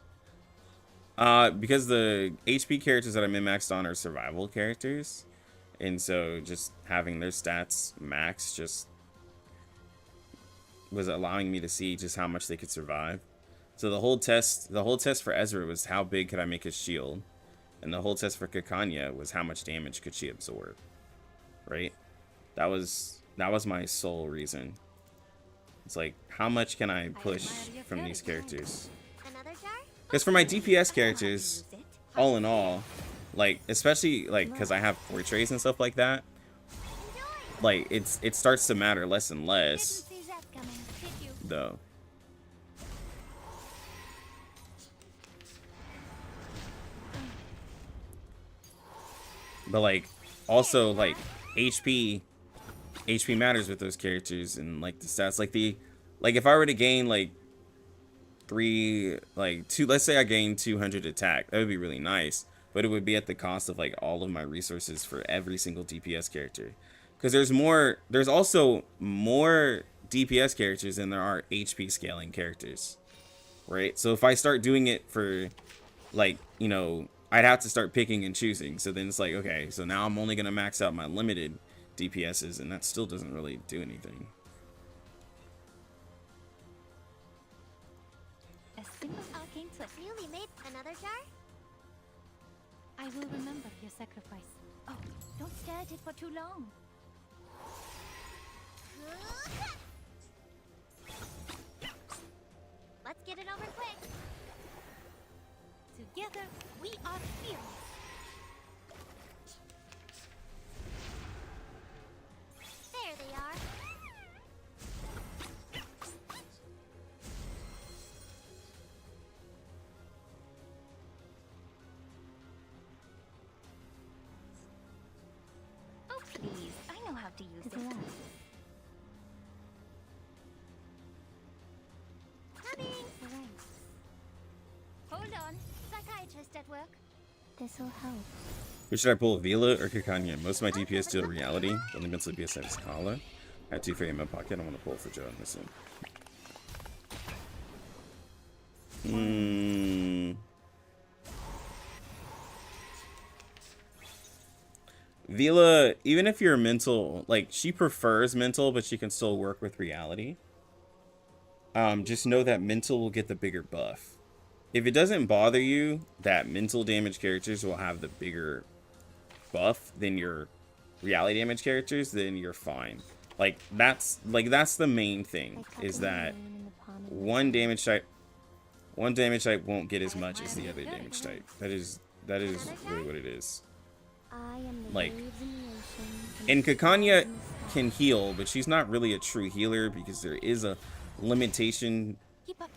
Because the HP characters that I min-maxed on are survival characters. And so just having their stats max just was allowing me to see just how much they could survive. So the whole test for Ezra was how big could I make his shield? And the whole test for Kikanya was how much damage could she absorb? Right? That was my sole reason. It's like, how much can I push from these characters? Because for my DPS characters, all in all, like, especially, like, because I have portraits and stuff like that, like, it starts to matter less and less, though. But, like, also, like, HP matters with those characters, and, like, the stats, like, if I were to gain, like, let's say I gained 200 attack, that would be really nice, but it would be at the cost of, like, all of my resources for every single DPS character, because there's also more DPS characters than there are HP scaling characters, right? So if I start doing it for, like, you know, I'd have to start picking and choosing, so then it's like, okay, so now I'm only going to max out my limited DPSs, and that still doesn't really do anything. A simple arcane twist. Newly made another jar? I will remember your sacrifice. Oh, don't stare at it for too long. Let's get it over quick. Together, we are fearless. There they are. Oh, please. I know how to use it. Coming! Hold on. Psychiatrist at work. This'll help. Who should I pull, Vila or Kikanya? Most of my DPS deal reality. The only mentally BS is Kala. I have 2 for in my pocket. I don't want to pull for Joe in this one. Vila, even if you're mental, like, she prefers mental, but she can still work with reality. Just know that mental will get the bigger buff. If it doesn't bother you that mental damage characters will have the bigger buff than your reality damage characters, then you're fine. Like that's the main thing, is that one damage type won't get as much as the other damage type. That is really what it is. Like, and Kikanya can heal, but she's not really a true healer because there is a limitation.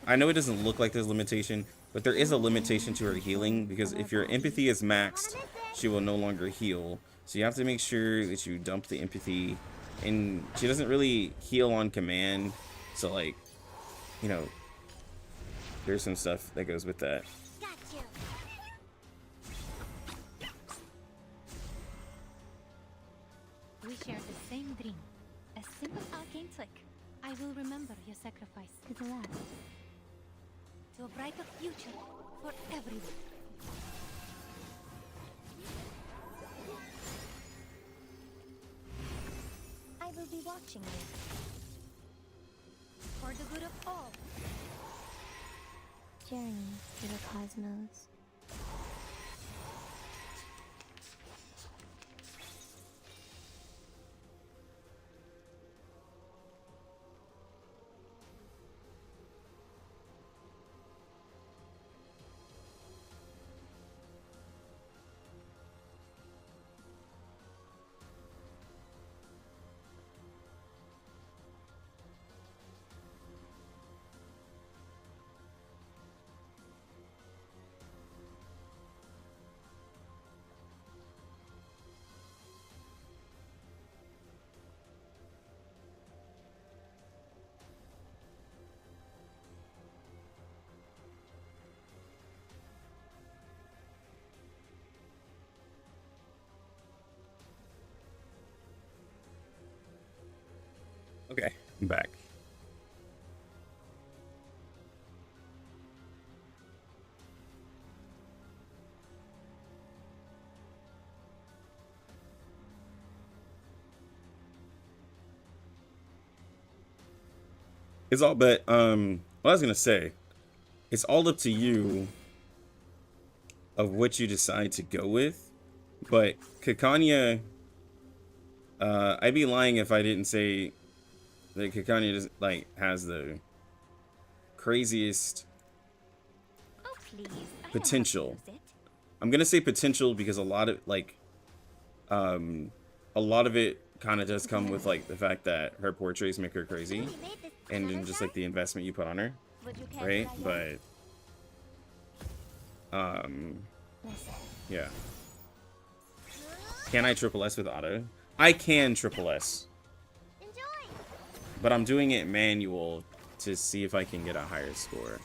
I know it doesn't look like there's a limitation, but there is a limitation to her healing, because if your empathy is maxed, she will no longer heal. So you have to make sure that you dump the empathy, and she doesn't really heal on command. So, like, you know, there's some stuff that goes with that. We share the same dream. A simple arcane trick. I will remember your sacrifice. To the last. To a brighter future for everyone. I will be watching you. For the good of all. Journey to the cosmos. Okay, I'm back. It's all, but what I was gonna say, it's all up to you of what you decide to go with. But Kikanya, I'd be lying if I didn't say that Kikanya just, like, has the craziest Oh, please. I know how to potential. use it. I'm gonna say potential because a lot of it kind of does come with like the fact that her portraits make her crazy, We made this and another then just chart? like the investment you put on her, Would you care right? to try it? But Listen. yeah. Can I triple S with auto? I can triple S, Enjoy. but I'm doing it manual to see if I can get a higher score.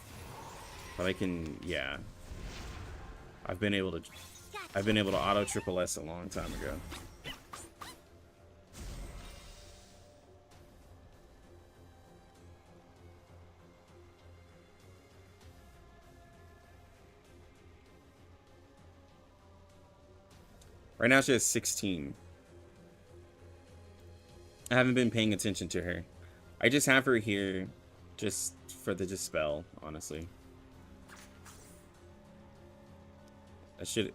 But I can, yeah. I've been able to auto triple S a long time ago. Right now she has 16. I haven't been paying attention to her. I just have her here just for the dispel, honestly.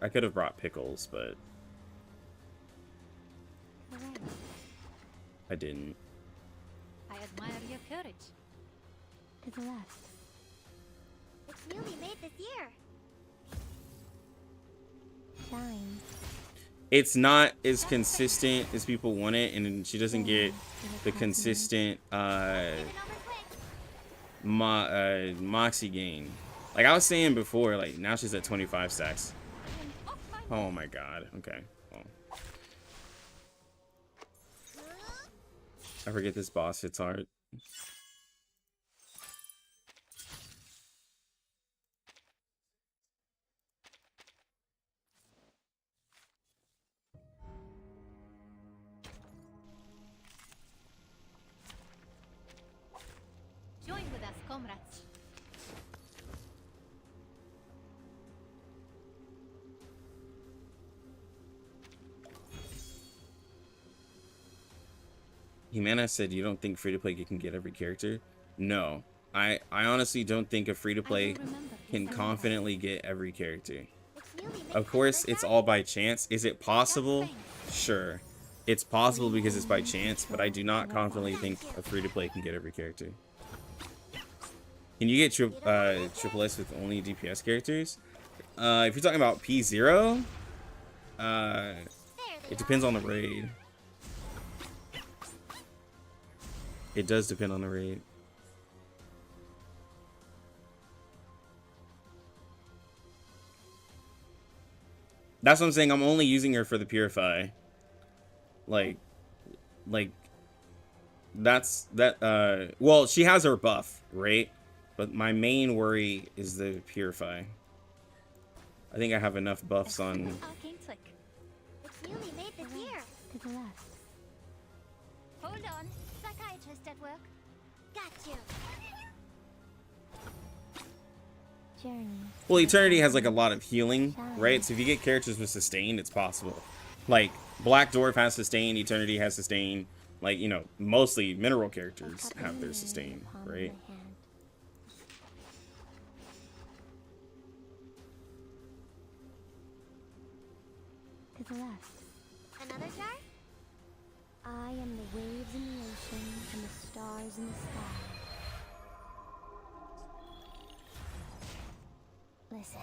I could have brought pickles, but I didn't. I admire your courage. To the left. It's newly made this year. Shines. It's not as consistent as people want it, and she doesn't get the consistent Moxie gain. Like I was saying before, like now she's at 25 stacks. Oh my god. Okay. Well, I forget this boss hits hard. Join with us, comrades. Humana said you don't think free-to-play can get every character? No. I honestly don't think a free-to-play can confidently get every character. Of course, it's all by chance. Is it possible? Sure. It's possible because it's by chance, but I do not confidently think a free-to-play can get every character. Can you get triple S with only DPS characters? If you're talking about P0, it depends on the raid. It does depend on the raid. That's what I'm saying. I'm only using her for the Purify. Like that's that. Well, she has her buff, right? But my main worry is the Purify. I think I have enough buffs on. Arcane click. It's newly made this year. To the left. Hold on. Psychiatrist at work. Got you. Journey. Well, Eternity has like a lot of healing, right? So if you get characters with sustain, it's possible. Like Black Dwarf has sustain, Eternity has sustain. Like, you know, mostly mineral characters have their sustain, right? To the left. Another jar? I am the waves in the ocean and the stars in the sky. Listen.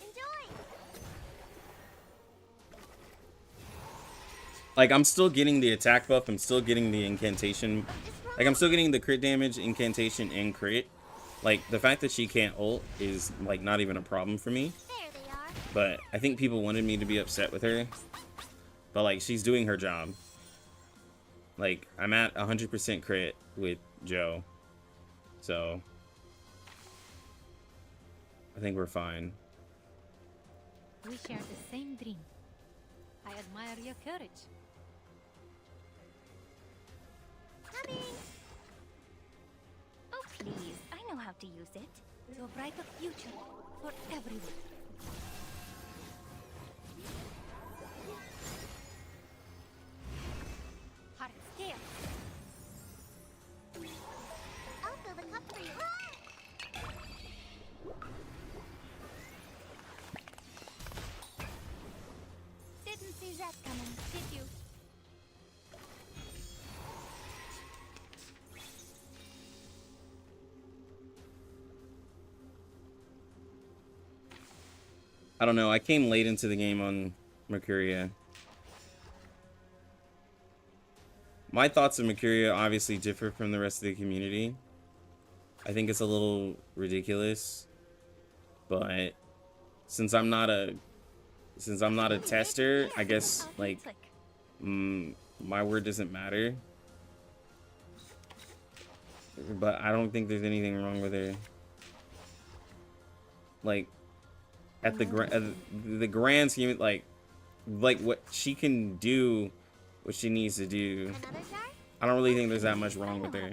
Enjoy. Like, I'm still getting the attack buff. I'm still getting the incantation. Like, I'm still getting the crit damage, incantation, and crit. Like, the fact that she can't ult is, like, not even a problem for me. There they are. But I think people wanted me to be upset with her. But, like, she's doing her job. Like, I'm at 100% crit with Joe. So, I think we're fine. We share the same dream. I admire your courage. Coming! Oh, please. I know how to use it. To a brighter future for everyone. Heart scale. Didn't see that coming, did you? I don't know. I came late into the game on Mercuria. My thoughts of Mercuria obviously differ from the rest of the community. I think it's a little ridiculous, but since I'm not a tester, I guess like my word doesn't matter. But I don't think there's anything wrong with her. Like at the grand scheme, like what she can do, what she needs to do. I don't really think there's that much wrong with her.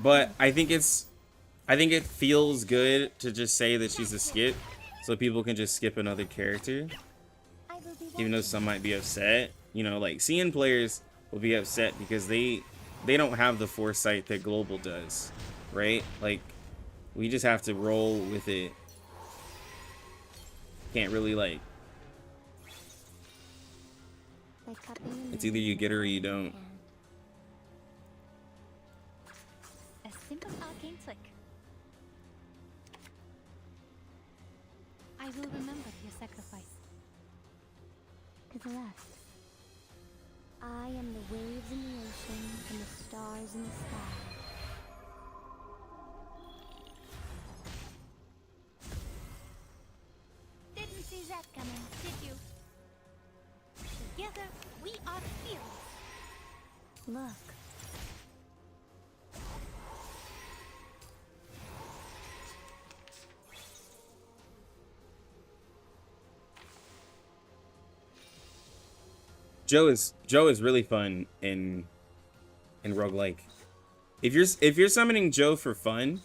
But I think it feels good to just say that she's a skip, so people can just skip another character. Even though some might be upset, you know, like CN players will be upset because they don't have the foresight that Global does, right? Like we just have to roll with it. Can't really like. It's either you get her or you don't. A simple arcane flick. I will remember your sacrifice. To the left. I am the waves in the ocean and the stars in the sky. Didn't see that coming, did you? Together, we are fearless. Look. Joe is really fun in roguelike. If you're summoning Joe for fun,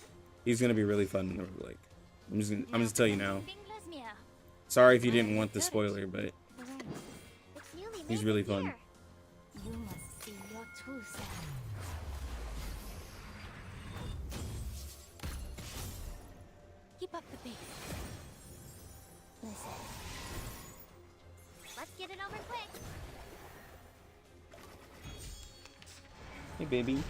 he's gonna be really fun in the roguelike. I'm just tell you now. Sorry if you didn't want the spoiler, but he's really fun. You must see your true self. Keep up the pace. Listen. Let's get it over quick. Hey, baby.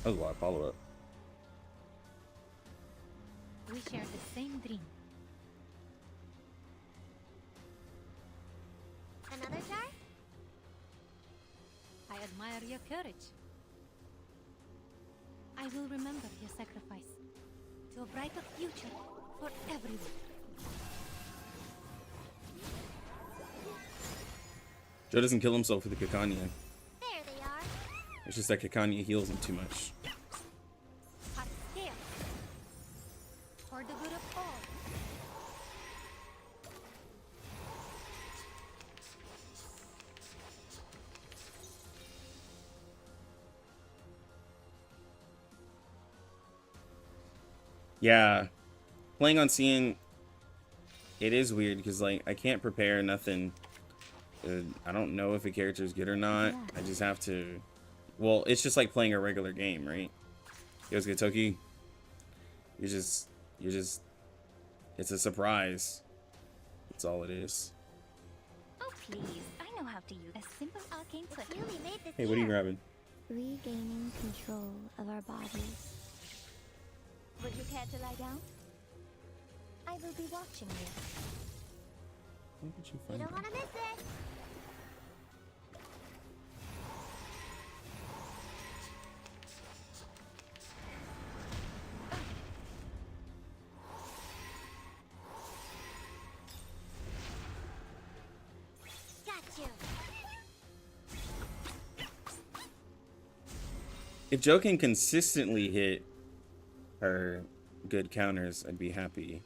That was a lot of follow-up. We share the same dream. Another jar? I admire your courage. I will remember your sacrifice to a brighter future for everyone. Joe doesn't kill himself with the Kikanya. There they are. It's just that Kikanya heals him too much. Hot scale. For the good of all. Yeah, playing on CN, it is weird because like I can't prepare nothing. I don't know if a character is good or not. I just have to. Well, it's just like playing a regular game, right? Yo, good Toki. You're just. It's a surprise. That's all it is. Oh please, I know how to use a simple arcane flick. Really made this Hey, what are you here. grabbing? Regaining control of our bodies. Would you care to lie down? I will be watching you. Where did you You find don't it? want to miss it. Got you. If Joe can consistently hit her good counters, I'd be happy.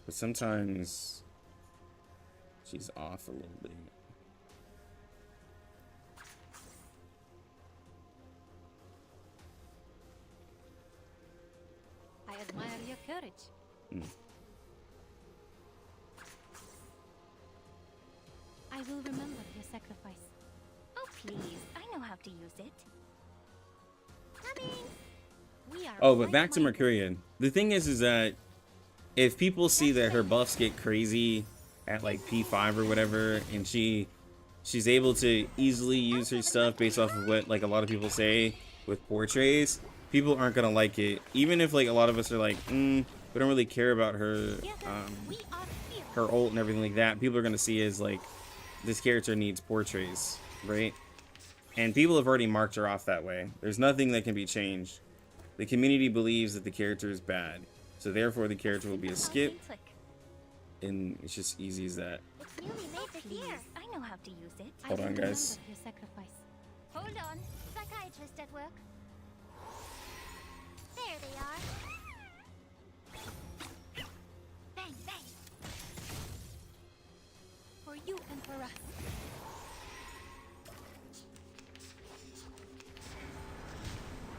But sometimes she's off a little bit. I admire your courage. I will remember your sacrifice. Oh please, I know how to use it. Coming. We are Oh, but quite back to minded. Mercurian. The thing is that if people see that her buffs get crazy at like P5 or whatever, and she's able to easily use her stuff based off of what like a lot of people say with portraits, people aren't gonna like it. Even if like a lot of us are like, we don't really care about her, We are here. her ult and everything like that. People are gonna see as like this character needs portraits, right? And people have already marked her off that way. There's nothing that can be changed. The community believes that the character is bad, so therefore the character will be a skip, Arcane click. and it's just easy as that. It's newly made this year. I know how to use it. Hold I on, will guys. remember your sacrifice. Hold on. Psychiatrist at work. There they are. Bang, bang. For you and for us.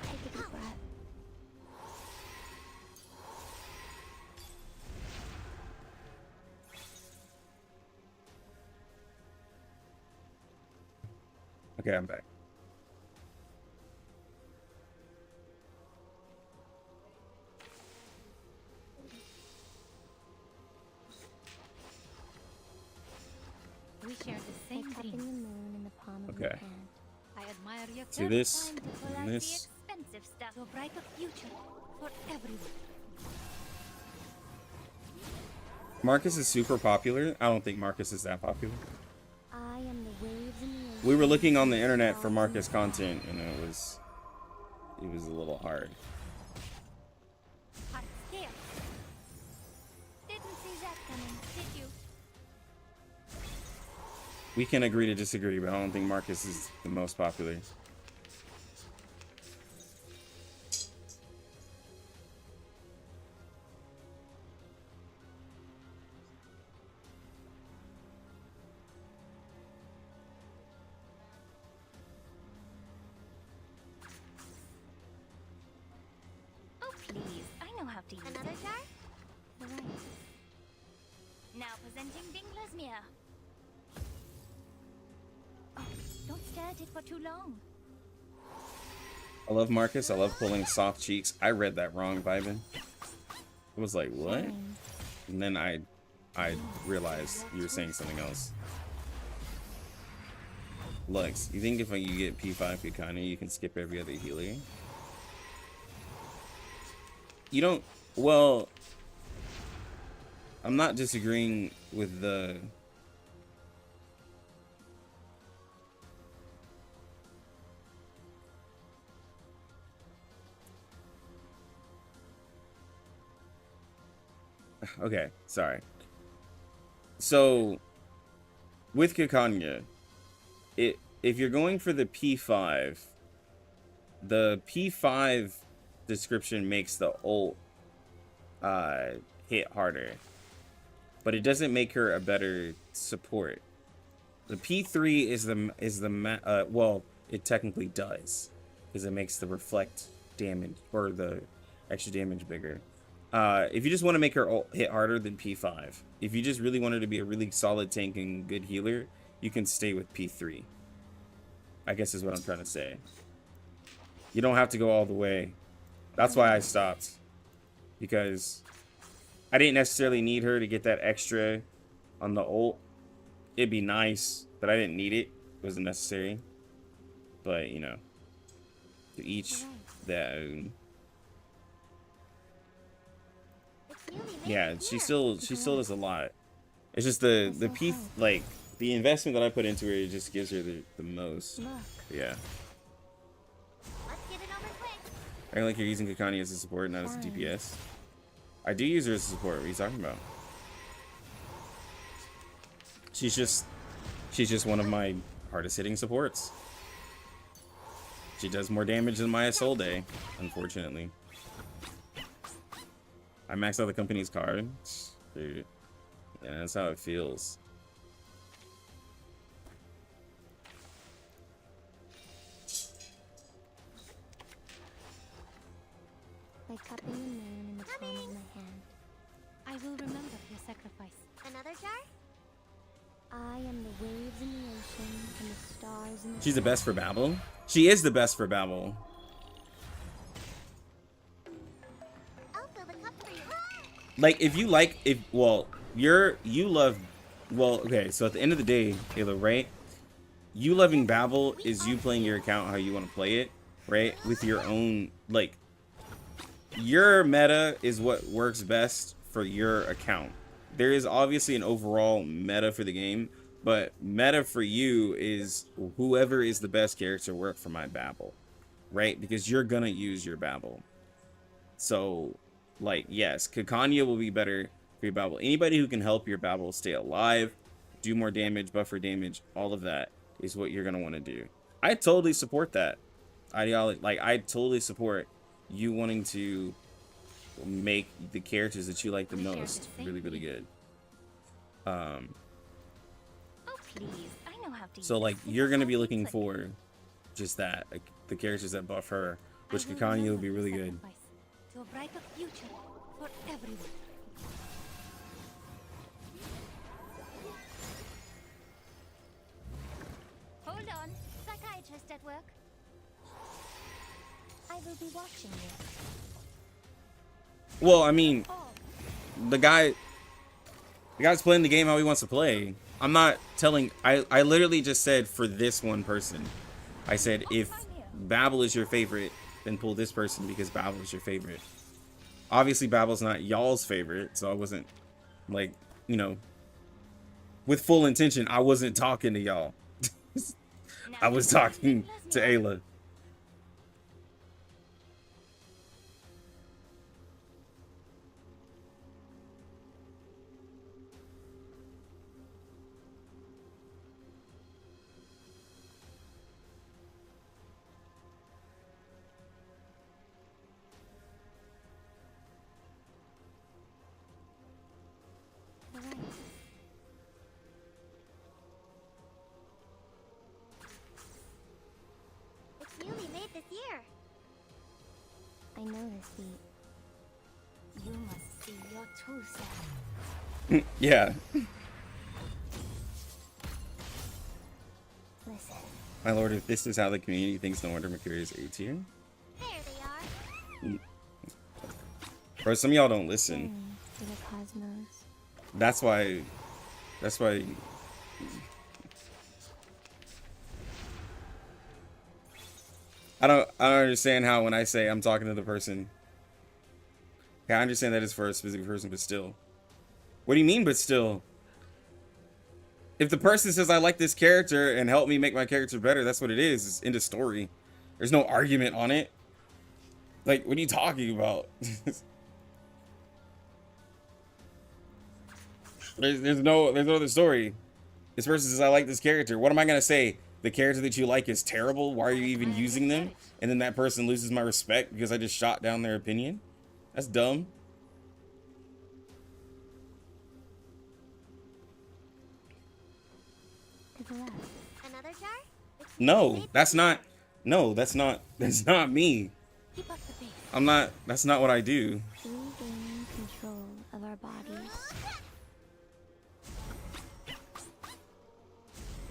Take a deep breath. Okay, I'm back. We share the Like same cupping the dream. moon in the palm of Okay. your hand. I admire your See courage this? time to pull And out the this? expensive stuff. To a brighter future for everyone. Marcus is super popular. I don't think Marcus is that popular. I am the waves in the ocean. We were looking on the internet for Marcus content, and it was a little hard. I'm scared. Didn't see that coming, did you? We can agree to disagree, but I don't think Marcus is the most popular. Oh, please. I know how to use Another it. jar? You're right. Now presenting Binglasmere. Oh, don't stare at it for too long. I love Marcus. I love pulling soft cheeks. I read that wrong, Vibin. I was like, what? And then I realized you were saying something else. Lux, you think if you get P5 Kikana, you can skip every other healer? You don't... Well... I'm not disagreeing with the... Okay, sorry. So, with Kikanya, if you're going for the P5, the P5 description makes the ult hit harder, but it doesn't make her a better support. The P3 is the well, it technically does, because it makes the reflect damage or the extra damage bigger. If you just want to make her ult hit harder than P5, if you just really want her to be a really solid tank and good healer, you can stay with P3. I guess is what I'm trying to say. You don't have to go all the way. That's why I stopped, because I didn't necessarily need her to get that extra on the ult. It'd be nice, but I didn't need it. It wasn't necessary. But, you know, to each their own. Yeah, she still does a lot. It's just the P, like, the investment that I put into her, it just gives her the most. Yeah. Let's get it over quick. I like you're using Kakani as a support, not as a DPS. I do use her as a support. What are you talking about? She's just one of my hardest hitting supports. She does more damage than Maya Solde, unfortunately. I maxed out the company's card. Dude. Yeah, that's how it feels. Like cupping the moon in the palm of my hand. I will remember your sacrifice. Another jar? I am the the waves in the ocean and the stars in the She's the best for Babel. She is the best for Babel. I'll fill the cup for you. Like, if you like, you love, okay, so at the end of the day, Ayla, right? You loving Babel is you playing your account how you want to play it, right? With your own, like, your meta is what works best for your account. There is obviously an overall meta for the game, but meta for you is whoever is the best character work for my Babel, right? Because you're gonna use your Babel. So, like, yes, Kakanya will be better for your Babel. Anybody who can help your Babel stay alive, do more damage, buffer damage, all of that is what you're gonna want to do. I totally support that ideology. Like, I totally support you wanting to make the characters that you like the most really, really good. Oh, please. I know how to So, use like, a you're gonna simple be looking arcane trick. for just that, like, the characters that buff her, which I will Kakanya will remember be your really good. sacrifice to a brighter future for everyone. Hold on, psychiatrist at work. I will be watching you. Well, I mean, the guy's playing the game how he wants to play. I'm not telling, I literally just said for this one person. I said if Babel is your favorite, then pull this person because Babel is your favorite. Obviously Babel's not y'all's favorite, so I wasn't, like, you know, with full intention, I wasn't talking to y'all. I was talking to Ayla. Right. It's newly made this year. I know this beat. You must see your true self. Yeah. Listen, My lord, if this is how the community thinks, no wonder Mercury is A tier. There they are. Bro, some of y'all don't listen. to the cosmos. That's why I don't understand how when I say I'm talking to the person. Yeah, I understand that it's for a specific person, but still. What do you mean, but still? If the person says I like this character and help me make my character better, that's what it is. It's end of story. There's no argument on it. Like, what are you talking about? There's no other story. This person says I like this character. What am I gonna say? The character that you like is terrible. Why are you even using them? And then that person loses my respect because I just shot down their opinion. That's dumb. To the left. Another jar? It's No, made that's this not. No, that's not me. year. Keep up the pace. I'm not. That's not what I do. We gain control of our bodies.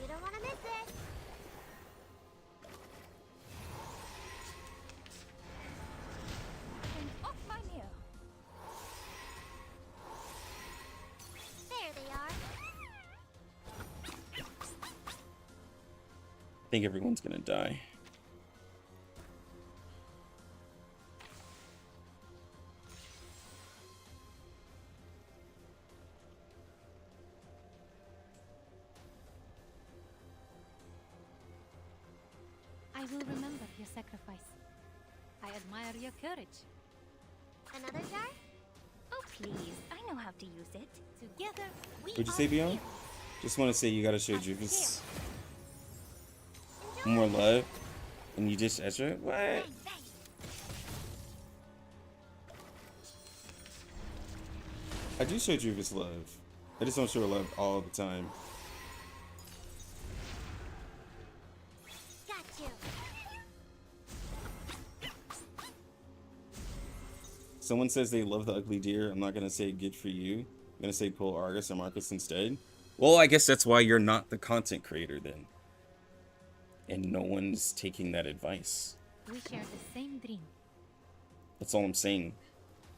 You don't want to miss it. And off my mirror. There they are. I think everyone's gonna die. I will remember your sacrifice. I admire your courage. Another jar? Oh, please. I know how to use it. Together, we What'd you are say, Beyond? heroes. Just want to say you gotta show Juvis Enjoy. more love, and you just Ezra. What? Bang, bang. I do show Juvis love. I just don't show her love all the time. Got you. Someone says they love the ugly deer. I'm not gonna say good for you. I'm gonna say pull Argus or Marcus instead. Well, I guess that's why you're not the content creator then. And no one's taking that advice. We share the same dream. That's all I'm saying.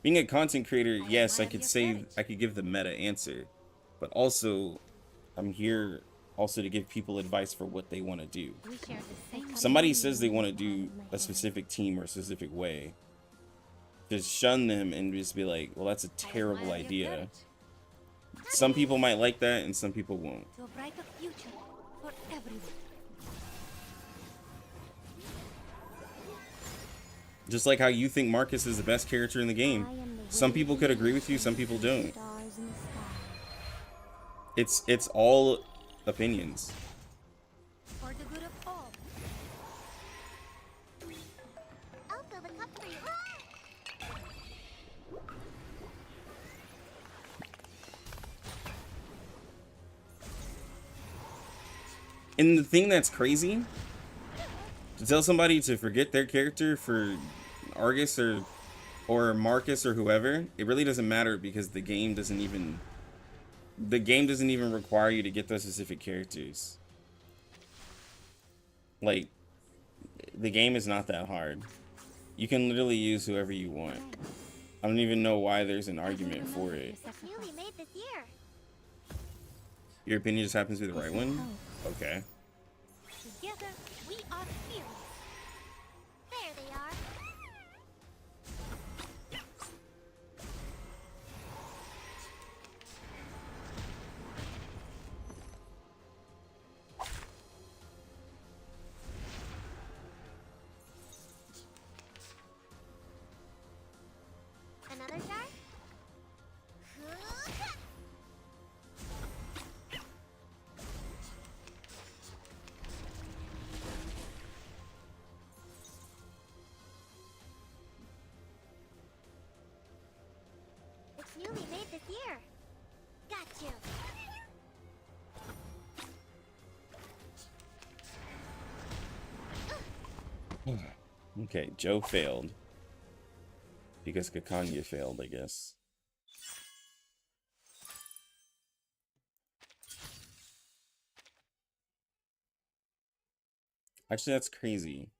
Being a content creator, yes, I could say, I could give the meta answer. But also, I'm here also to give people advice for what they want to do. We share the same Somebody says they want to do a specific team or a specific way. Just shun them and just be like, well, that's a terrible idea. Some people might like that and some people won't. To a brighter future for everyone. Just like how you think Marcus is the best character in the game. Some people could agree with you, some people don't. It's all opinions. For the good of all. I'll fill the cup for you. And the thing that's crazy, to tell somebody to forget their character for Argus or Marcus or whoever, it really doesn't matter because the game doesn't even require you to get those specific characters. Like, the game is not that hard. You can literally use whoever you want. I don't even know why there's an argument for it. It's newly made this year. Your opinion just happens to be the right one? Okay. Together, we are fearless. There they are. Another jar? It's newly made this year. Got you. Okay, Joe failed. Because Kakanya failed, I guess. Actually, that's crazy.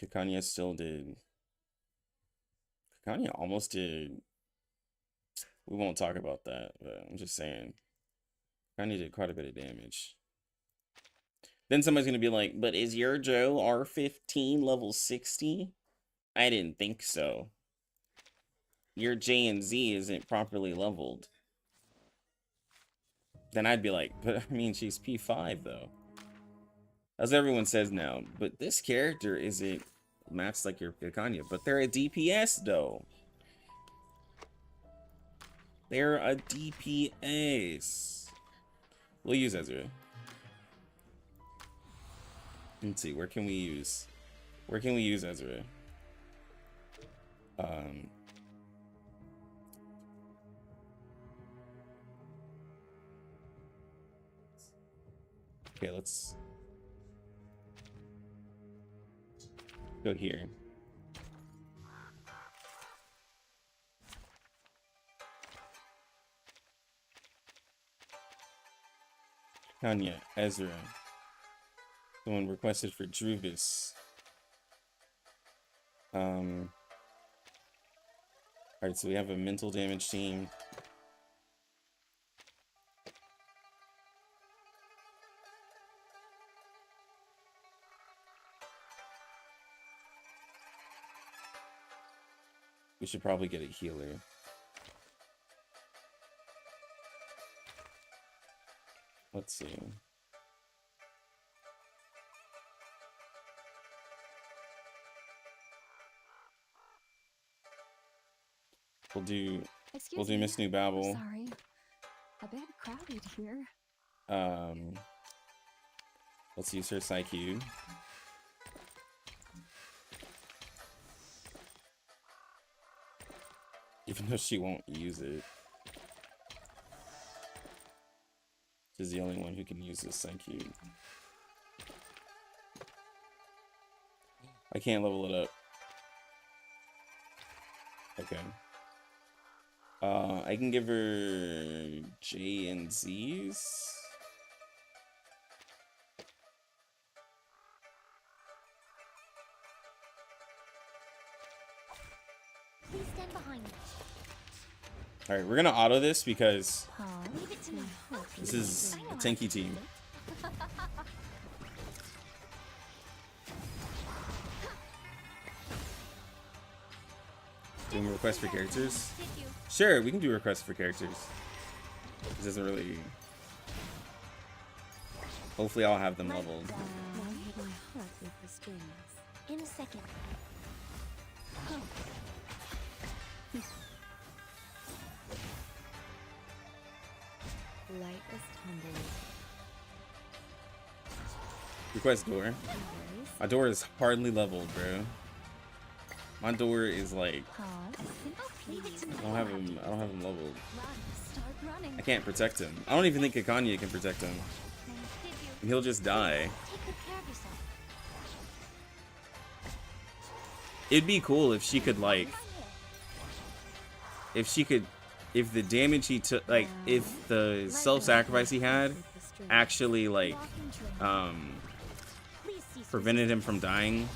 Kakanya still did. Kakanya almost did. We won't talk about that, but I'm just saying. Kakanya did quite a bit of damage. Then somebody's gonna be like, but is your Joe R15 level 60? I didn't think so. Your J and Z isn't properly leveled. Then I'd be like, but I mean, she's P5 though. As everyone says now, but this character isn't matched like your Kakanya, but they're a DPS though. They're a DPS. We'll use Ezra. Let's see, where can we use Ezra? Okay, let's go here. Kanya, Ezra. Someone requested for Druvis. Alright, so we have a mental damage team. We should probably get a healer. Let's see. We'll do Miss New Babel. Sorry. A bit crowded here. Let's use her Psyche. Even though she won't use it. She's the only one who can use this Psyche. I can't level it up. Okay. I can give her J and Z's. Please stand behind me. All right, we're gonna auto this because Leave it to me. this is a tanky team. Doing a request for characters? Sure, we can do requests for characters. This doesn't really. Hopefully, I'll have them leveled. My hidden heart with the strings. In a second. Light as tumbleweed. Request door. My door is hardly leveled, bro. My door is like Leave it to me. I don't have him leveled. Run. Start running. I can't protect him. I don't even think Kikanya can protect him. Did you? He'll just die. Take good care of yourself. It'd be cool if she could like if the damage he took, like if the self-sacrifice he had actually like Please cease. prevented him from dying,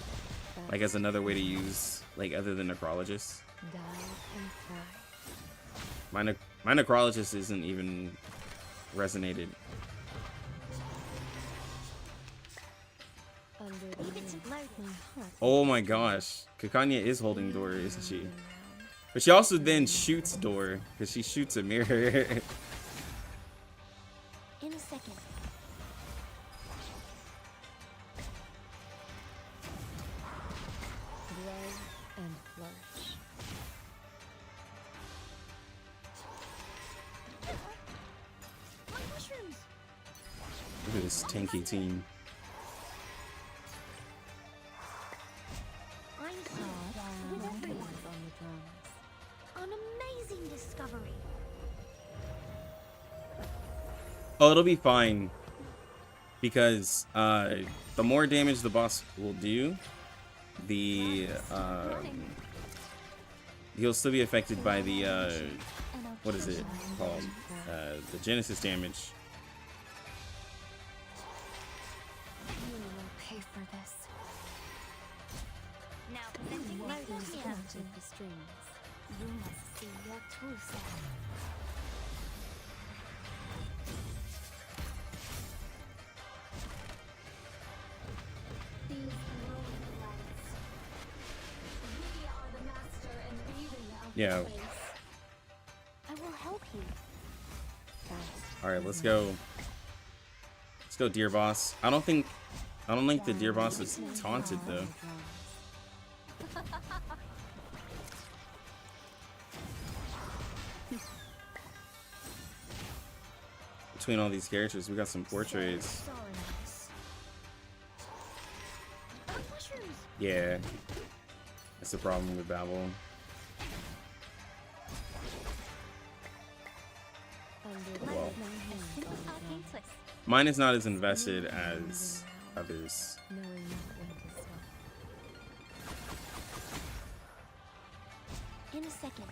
like as another way to use, like other than necrologist. Die and cry. My necrologist isn't even resonated. Under the Leave it to wind, me. my heart Oh my gosh, Kikanya is holding door, isn't she? But she also then shoots door because she shoots a mirror. In a second. grow and flourish. My mushrooms. Look at this tanky team. I'm here with everyone. On the drums. An amazing discovery. Oh, it'll be fine because the more damage the boss will do, the he'll still be affected by the what is it called? The Genesis damage. You will pay for this. Now presenting my Walking Lucia. with the strings. You must see your true self. These glowing lights. We are the master and leader of Yeah. the place. I will help you. All right, let's go. Let's go, deer boss. I don't think the deer boss is taunted though. Between all these characters, we got some portraits. Oh, mushrooms. Yeah, that's the problem with Babel. Under the Well. wind, my hands Simple on the arcane drums. twist. Mine is not as invested as others. Knowing not when to stop. In a second.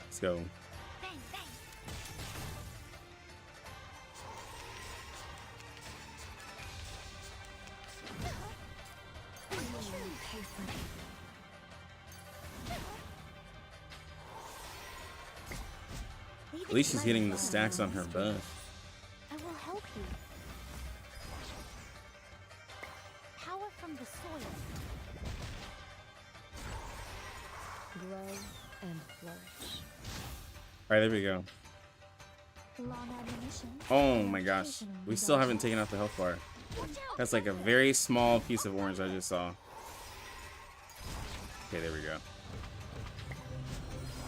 Let's go. Bang, bang. You will pay for it. Leave At it least to she's my getting the hands. stacks on her buff. I will help you. Power from the soil. Grow and flourish. All right, there we go. Long ammunition. Oh my gosh, we still haven't taken out the health bar. Watch out. That's like a very small piece of orange I just saw. Okay, there we go.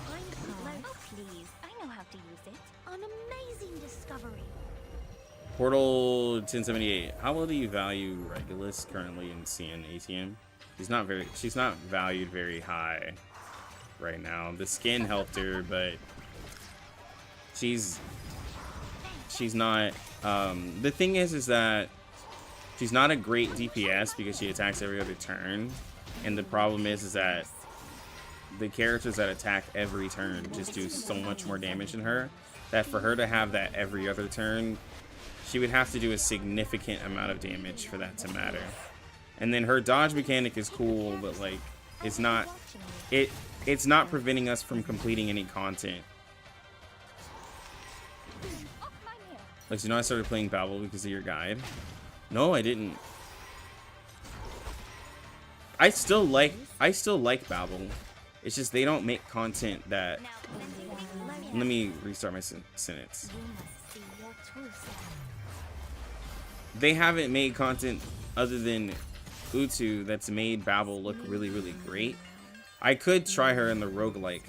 I'm slow. Oh, please. I know how to use it. An amazing discovery. Portal 1078. How well do you value Regulus currently in CN ATM? She's not valued very high right now. The skin helped her, but she's not the thing is that she's not a great DPS because she attacks every other turn. And the problem is that the characters that attack every turn just do so much more damage than her, that for her to have that every other turn, she would have to do a significant amount of damage for that to matter. And then her dodge mechanic is cool, but like it's not preventing us from completing any content. Like, you know, I started playing Babel because of your guide. No, I didn't. I still like Babel. It's just they don't make content that. Let me restart my sentence. They haven't made content other than Utu that's made Babel look really, really great. I could try her in the roguelike.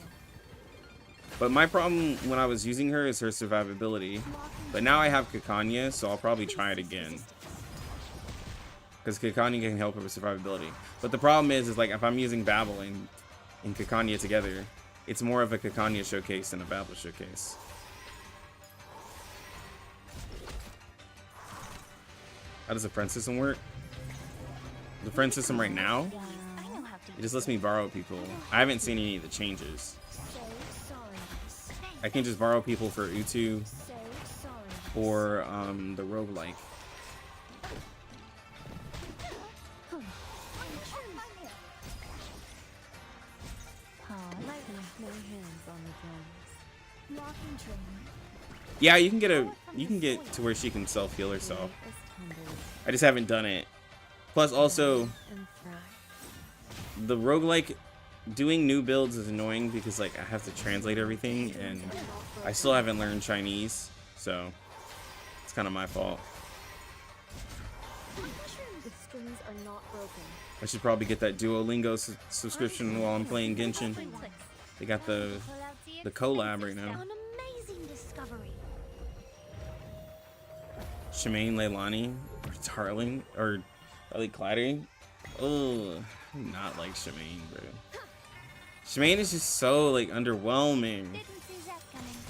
But my problem when I was using her is her survivability. But now I have Kikanya, so I'll probably try it again. Because Kikanya can help her with survivability. But the problem is like if I'm using Babel and Kikanya together, it's more of a Kikanya showcase than a Babel showcase. How does the friend system work? The friend system right now, it just lets me borrow people. I haven't seen any of the changes. I can just borrow people for Utu or the roguelike. Yeah, you can get to where she can self-heal herself. I just haven't done it. Plus also the roguelike doing new builds is annoying because like I have to translate everything and I still haven't learned Chinese, so it's kind of my fault. I should probably get that Duolingo subscription while I'm playing Genshin. They got the collab right now. Shemaine Leilani or Darling or Ellie Clattery. Oh, I do not like Shemaine, bro. Shemaine is just so like underwhelming.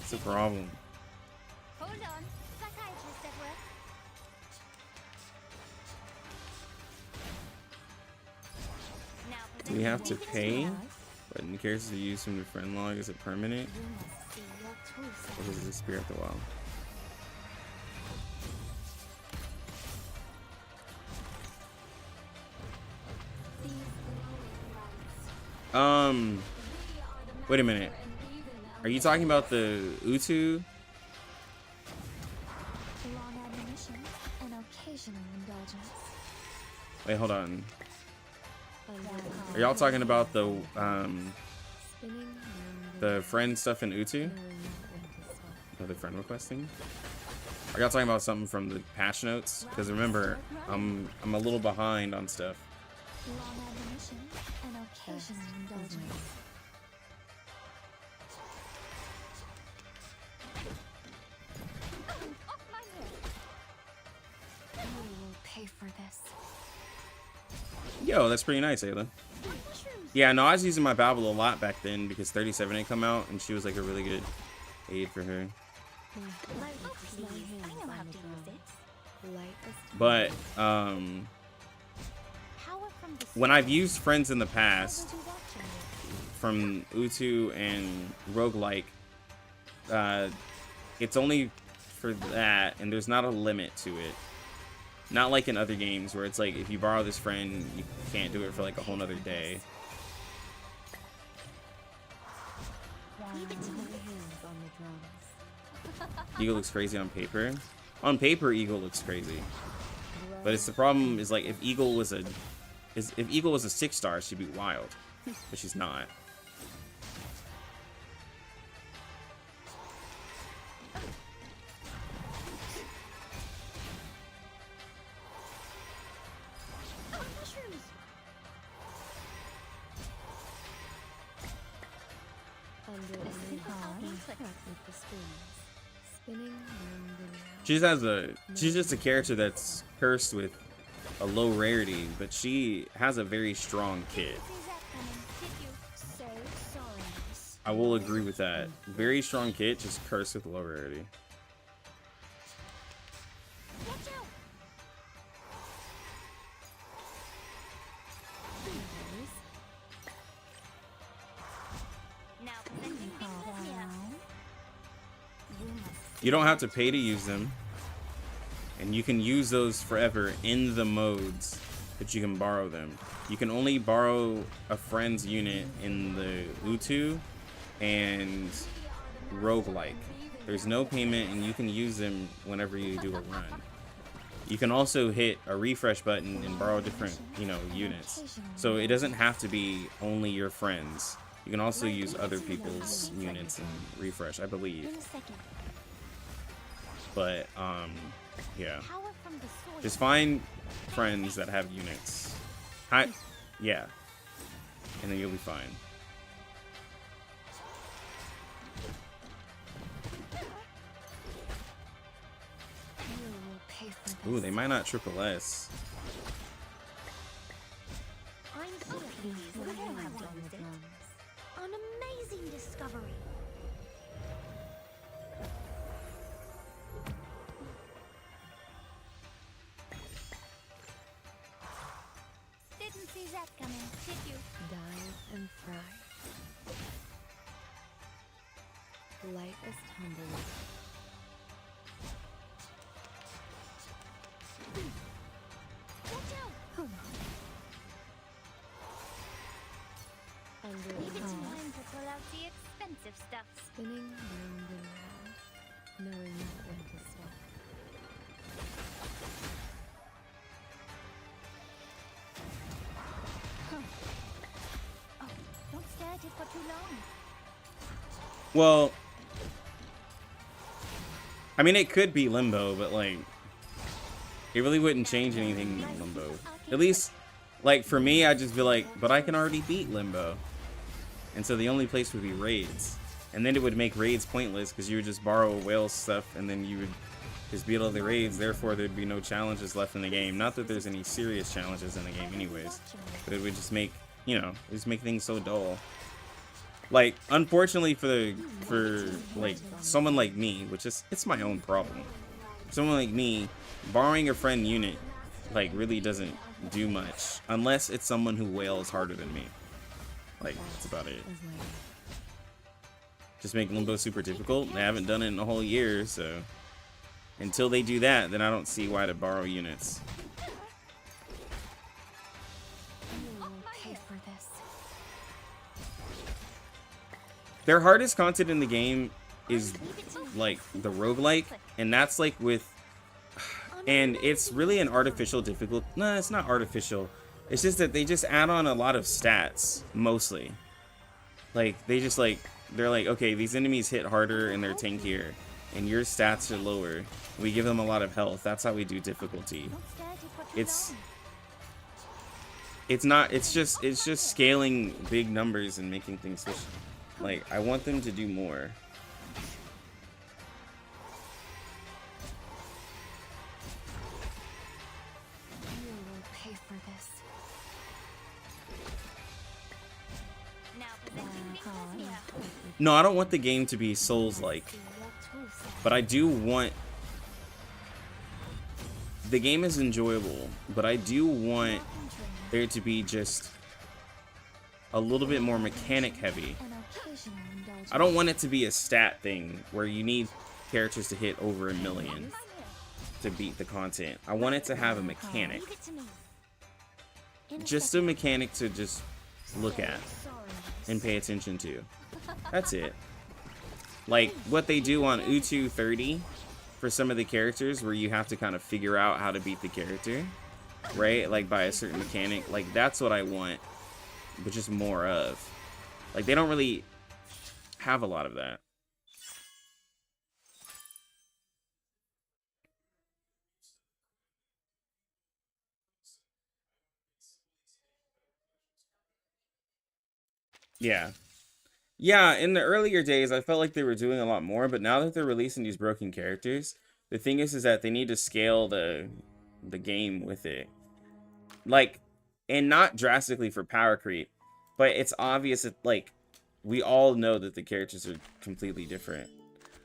It's a problem. Do we have to pay? But in the characters to use from the friend log, is it permanent? Or does it disappear after a while? Wait a minute. Are you talking about the Utu? Wait, hold on. Are y'all talking about the friend stuff in Utu? Oh, the friend requesting? Are y'all talking about something from the patch notes? Because remember, I'm a little behind on stuff. Pay for this. Yo, that's pretty nice, Ayla. Yeah, no, I was using my Babel a lot back then because 37 had come out and she was like a really good aid for her. But when I've used friends in the past from Utu and roguelike, it's only for that and there's not a limit to it. Not like in other games where it's like if you borrow this friend you can't do it for like a whole nother day. Eagle looks crazy on paper. On paper, Eagle looks crazy, but it's the problem is like if Eagle was a 6-star, she'd be wild, but she's not. She's just a character that's cursed with a low rarity, but she has a very strong kit. I will agree with that. Very strong kit, just cursed with low rarity. You don't have to pay to use them. And you can use those forever in the modes that you can borrow them. You can only borrow a friend's unit in the Utu and roguelike. There's no payment, and you can use them whenever you do a run. You can also hit a refresh button and borrow different, you know, units. So it doesn't have to be only your friends. You can also use other people's units and refresh, I believe. But, yeah. Just find friends that have units. Yeah. And then you'll be fine. Ooh, they might not triple S. I'm so pleased. I don't have to use it. An amazing discovery. Didn't see that coming, did you? Dive and fry. Light as tumbleweed. Watch out! Under Maybe it's the time to pull out the expensive stuff. spinning round and round, knowing not when to stop. Oh, don't stare at it for too long. Well, I mean, it could be Limbo, but, like, it really wouldn't change anything in Limbo. At least, like, for me, I'd just be like, but I can already beat Limbo. And so the only place would be raids. And then it would make raids pointless, because you would just borrow whale stuff, and then you would just beat all the raids. Therefore, there'd be no challenges left in the game. Not that there's any serious challenges in the game anyways. But it would just make, you know, just make things so dull. Like, unfortunately for like someone like me, which is, it's my own problem. Someone like me, borrowing a friend unit like really doesn't do much unless it's someone who wails harder than me. Like, that's about it. Just make Limbo super difficult. They haven't done it in a whole year, so until they do that, then I don't see why to borrow units. You will pay for this. Their hardest content in the game is like the roguelike, and that's like with, and it's really an artificial difficult. No, it's not artificial. It's just that they just add on a lot of stats, mostly. Like, they just like, they're like, okay, these enemies hit harder and they're tankier, and your stats are lower. We give them a lot of health. That's how we do difficulty. It's not, it's just scaling big numbers and making things switch. Like, I want them to do more. You will pay for this. Now presenting Nicholas here. No, I don't want the game to be Souls-like, but I do want... The game is enjoyable, but I do want there to be just a little bit more mechanic heavy. I don't want it to be a stat thing where you need characters to hit over 1 million to beat the content. I want it to have a mechanic. Leave it to me. Just a mechanic to just look at and pay attention to. That's it. Like what they do on Utu 30 for some of the characters, where you have to kind of figure out how to beat the character, right? Like by a certain mechanic. Like that's what I want, but just more of. Like they don't really have a lot of that. Yeah. Yeah, in the earlier days, I felt like they were doing a lot more, but now that they're releasing these broken characters, the thing is that they need to scale the game with it. Like, and not drastically for power creep, but it's obvious that, like, we all know that the characters are completely different.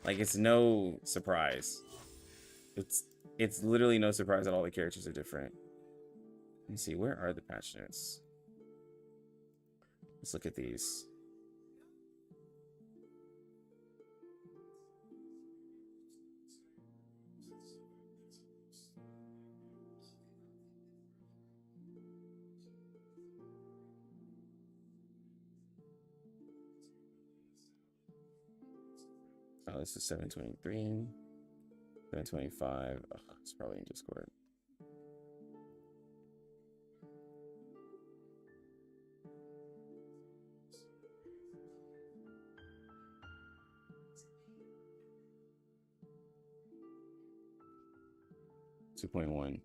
Like, it's no surprise. It's literally no surprise that all the characters are different. Let me see, where are the patch notes? Let's look at these. Oh, this is 723. 725. Oh, it's probably in Discord. $2.1.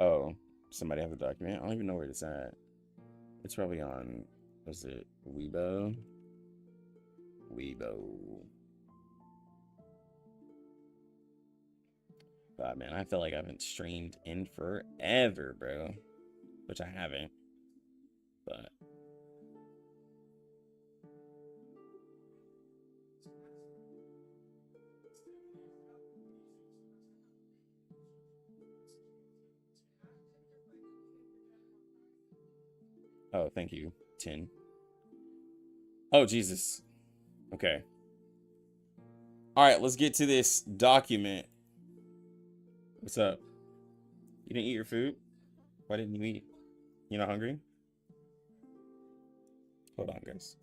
Oh, somebody have the document? I don't even know where it's at. It's probably on, was it Weibo? Weibo. God, man, I feel like I haven't streamed in forever, bro. Which I haven't. But oh, thank you, 10. Oh, Jesus. Okay. All right, let's get to this document. What's up? You didn't eat your food? Why didn't you eat? You not hungry? Hold on, guys.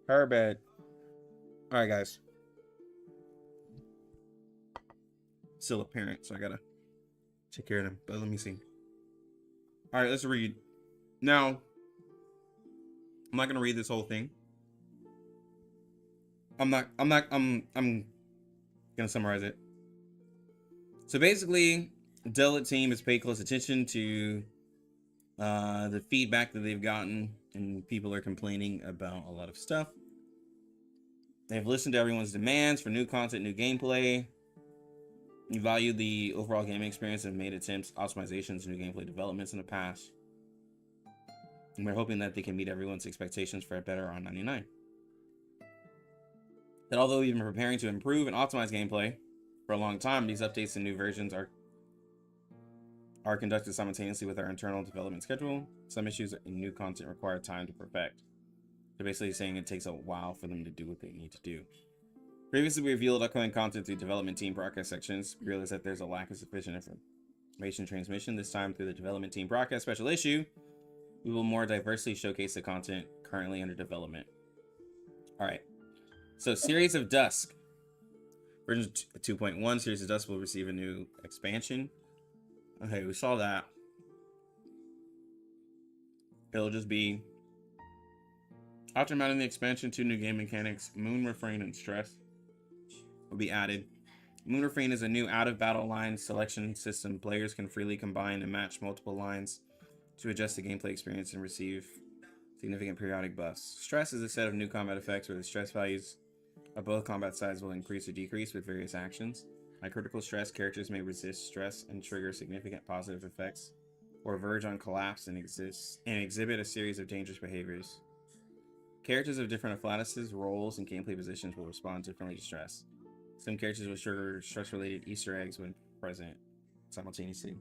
Her bed. All right, guys. Still a parent, so I gotta take care of them. But let me see. All right, let's read. Now, I'm not gonna read this whole thing. I'm gonna summarize it. So basically, Development team has paid close attention to the feedback that they've gotten, and people are complaining about a lot of stuff. They've listened to everyone's demands for new content, new gameplay. You value the overall gaming experience and made attempts, optimizations, new gameplay developments in the past. And we're hoping that they can meet everyone's expectations for a better R99. That although we've been preparing to improve and optimize gameplay for a long time, these updates and new versions are conducted simultaneously with our internal development schedule. Some issues and new content require time to perfect. They're basically saying it takes a while for them to do what they need to do. Previously, we revealed upcoming content through development team broadcast sections. We realized that there's a lack of sufficient information transmission. This time, through the development team broadcast special issue, we will more diversely showcase the content currently under development. All right. So, Series of Dusk. Version 2.1, Series of Dusk will receive a new expansion. Okay, we saw that. It'll just be... After mounting the expansion, 2 new game mechanics, Moon Refrain and Stress, will be added. Moon Refrain is a new out-of-battle line selection system. Players can freely combine and match multiple lines to adjust the gameplay experience and receive significant periodic buffs. Stress is a set of new combat effects where the stress values of both combat sides will increase or decrease with various actions. Like critical stress, characters may resist stress and trigger significant positive effects, or verge on collapse and exhibit a series of dangerous behaviors. Characters of different afflatuses, roles, and gameplay positions will respond differently to stress. Some characters will trigger stress-related Easter eggs when present simultaneously.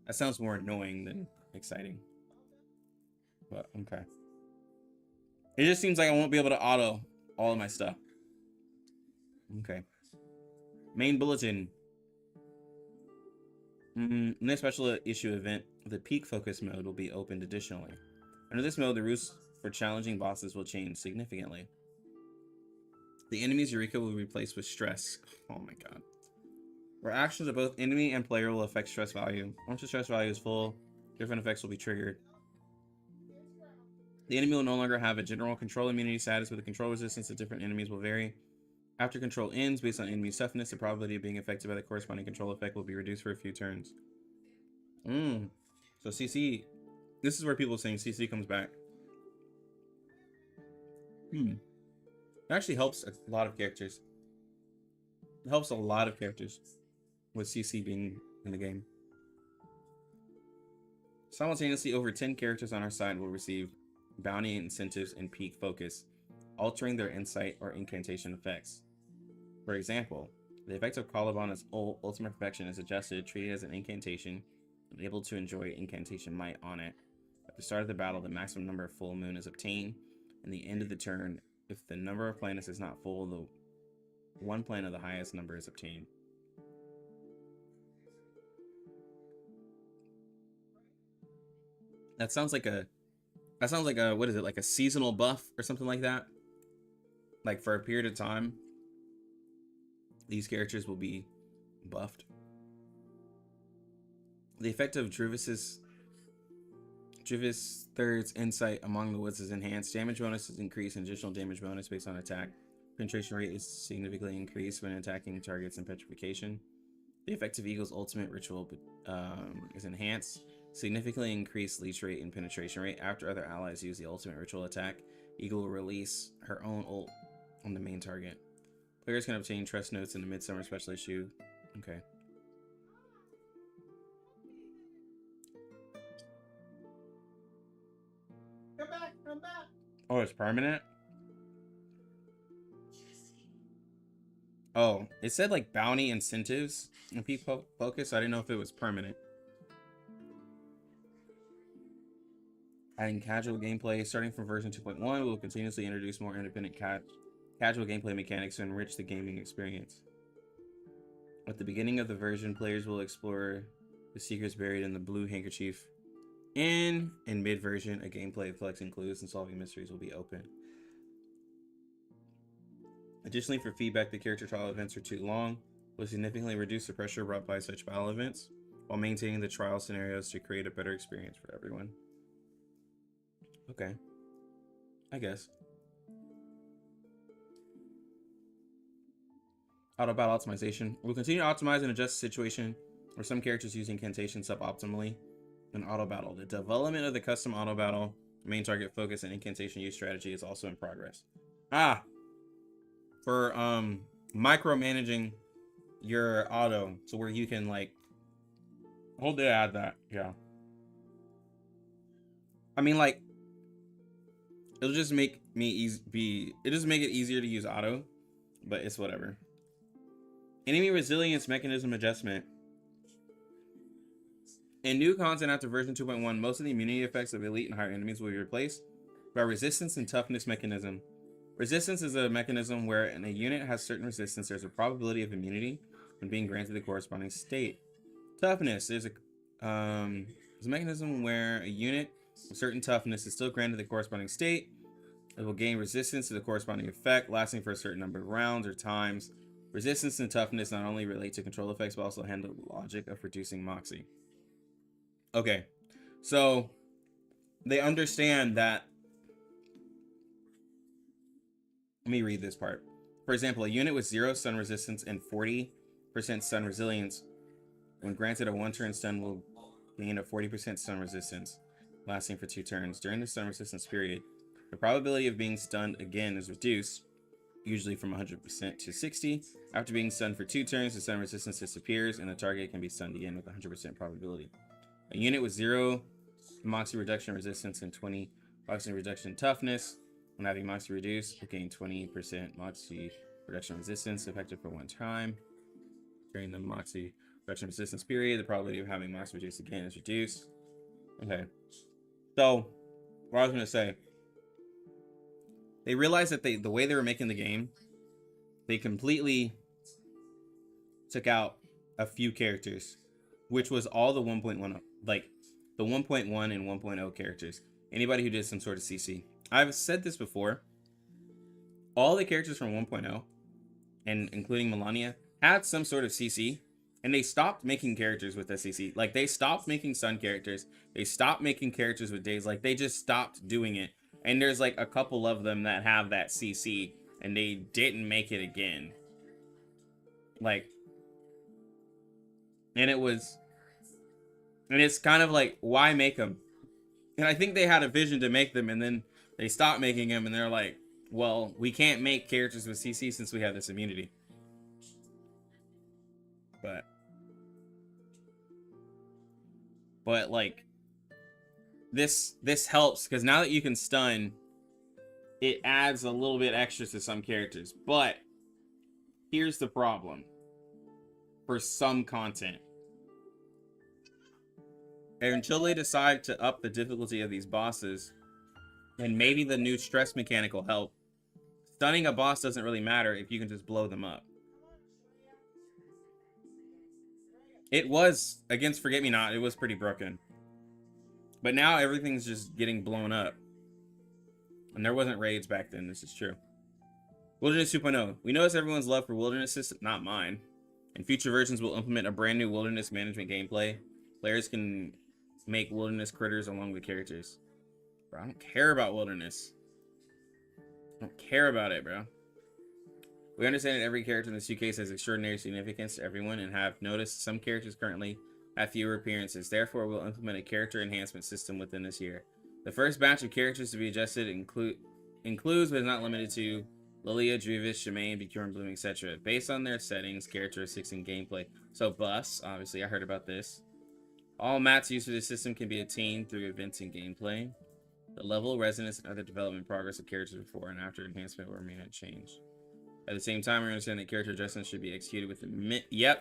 That sounds more annoying than exciting. But, okay. It just seems like I won't be able to auto all of my stuff. Okay. Main bulletin. In this special issue event, the peak focus mode will be opened additionally. Under this mode, the rules for challenging bosses will change significantly. The enemy's Eureka will be replaced with stress. Oh my god. Where actions of both enemy and player will affect stress value. Once the stress value is full, different effects will be triggered. The enemy will no longer have a general control immunity status, but the control resistance of different enemies will vary. After control ends, based on enemy toughness, the probability of being affected by the corresponding control effect will be reduced for a few turns. So CC, this is where people are saying CC comes back. It actually helps a lot of characters. It helps a lot of characters with CC being in the game. Simultaneously, over 10 characters on our side will receive bounty incentives and peak focus, altering their insight or incantation effects. For example, the effect of Caliban's ultimate perfection is adjusted, treated as an incantation, and able to enjoy incantation might on it. At the start of the battle, the maximum number of full moon is obtained, and the end of the turn, if the number of planets is not full, the one planet of the highest number is obtained. That sounds like a what is it, like a seasonal buff or something like that? Like for a period of time, these characters will be buffed. The effect of Druvis Third's insight among the woods is enhanced. Damage bonus is increased, and additional damage bonus based on attack. Penetration rate is significantly increased when attacking targets in petrification. The effect of Eagle's ultimate ritual is enhanced. Significantly increased leech rate and penetration rate. After other allies use the ultimate ritual attack, Eagle will release her own ult on the main target. Players can obtain trust notes in the Midsummer Special Issue. Okay. Come back. Oh, it's permanent? Oh, it said like bounty incentives and peak focus. So I didn't know if it was permanent. Adding casual gameplay. Starting from version 2.1, we will continuously introduce more independent casual gameplay mechanics to enrich the gaming experience. At the beginning of the version, players will explore the secrets buried in the blue handkerchief. In mid-version, a gameplay of collecting clues and solving mysteries will be open. Additionally, for feedback, the character trial events are too long. Will significantly reduce the pressure brought by such battle events, while maintaining the trial scenarios to create a better experience for everyone. Okay. I guess. Auto battle optimization. We'll continue to optimize and adjust the situation where some characters use incantation suboptimally in auto battle. The development of the custom auto battle, main target focus, and incantation use strategy is also in progress. For micromanaging your auto, so where you can like hold it, add that. Yeah. I mean, like, it'll just make me it'll just make it easier to use auto, but it's whatever. Enemy resilience mechanism adjustment. In new content after version 2.1, most of the immunity effects of elite and higher enemies will be replaced by resistance and toughness mechanism. Resistance is a mechanism where a unit has certain resistance. There's a probability of immunity when being granted the corresponding state. Toughness is a mechanism where a unit with certain toughness is still granted the corresponding state. It will gain resistance to the corresponding effect, lasting for a certain number of rounds or times. Resistance and toughness not only relate to control effects, but also handle the logic of reducing Moxie. Okay, so they understand that. Let me read this part. For example, a unit with 0 stun resistance and 40% stun resilience, when granted a 1-turn stun, will gain a 40% stun resistance, lasting for 2 turns. During the stun resistance period, the probability of being stunned again is reduced, usually from 100% to 60. After being stunned for 2 turns, the stun resistance disappears, and the target can be stunned again with 100% probability. A unit with 0 Moxie reduction resistance and 20 Moxie reduction toughness, when having Moxie reduced, will gain 20% Moxie reduction resistance, effective for 1 time. During the Moxie reduction resistance period, the probability of having Moxie reduced again is reduced. Okay. So, what I was going to say, they realized that the way they were making the game, they completely took out a few characters. which was all the 1.1, like the 1.1 and 1.0 characters. Anybody who did some sort of CC. I've said this before. All the characters from 1.0, and including Melania, had some sort of CC, and they stopped making characters with SCC. Like, they stopped making Sun characters. They stopped making characters with Days. Like, they just stopped doing it. And there's, like, a couple of them that have that CC, and they didn't make it again. Like, and it's kind of like, why make them? And I think they had a vision to make them, and then they stopped making them, and they're like, well, we can't make characters with CC since we have this immunity. But like, this helps, because now that you can stun, it adds a little bit extra to some characters. But here's the problem for some content. And until they decide to up the difficulty of these bosses, and maybe the new stress mechanic will help, stunning a boss doesn't really matter if you can just blow them up. It was, against Forget Me Not, it was pretty broken. But now everything's just getting blown up. And there wasn't raids back then, this is true. Wilderness 2.0. We notice everyone's love for Wilderness system, not mine. In future versions, we'll implement a brand new Wilderness management gameplay. Players can make Wilderness critters along with characters. Bro, I don't care about Wilderness. I don't care about it, bro. We understand that every character in this suitcase has extraordinary significance to everyone, and have noticed some characters currently have fewer appearances. Therefore, we'll implement a character enhancement system within this year. The first batch of characters to be adjusted includes, but is not limited to, Lilia, Druvis, Shemaine, Bjorn, Bloom, etc. Based on their settings, characteristics, and gameplay. So Bus, obviously, I heard about this. All mats used for this system can be attained through events and gameplay. The level, resonance, and other development progress of characters before and after enhancement will remain unchanged. At the same time, we understand that character adjustments should be executed with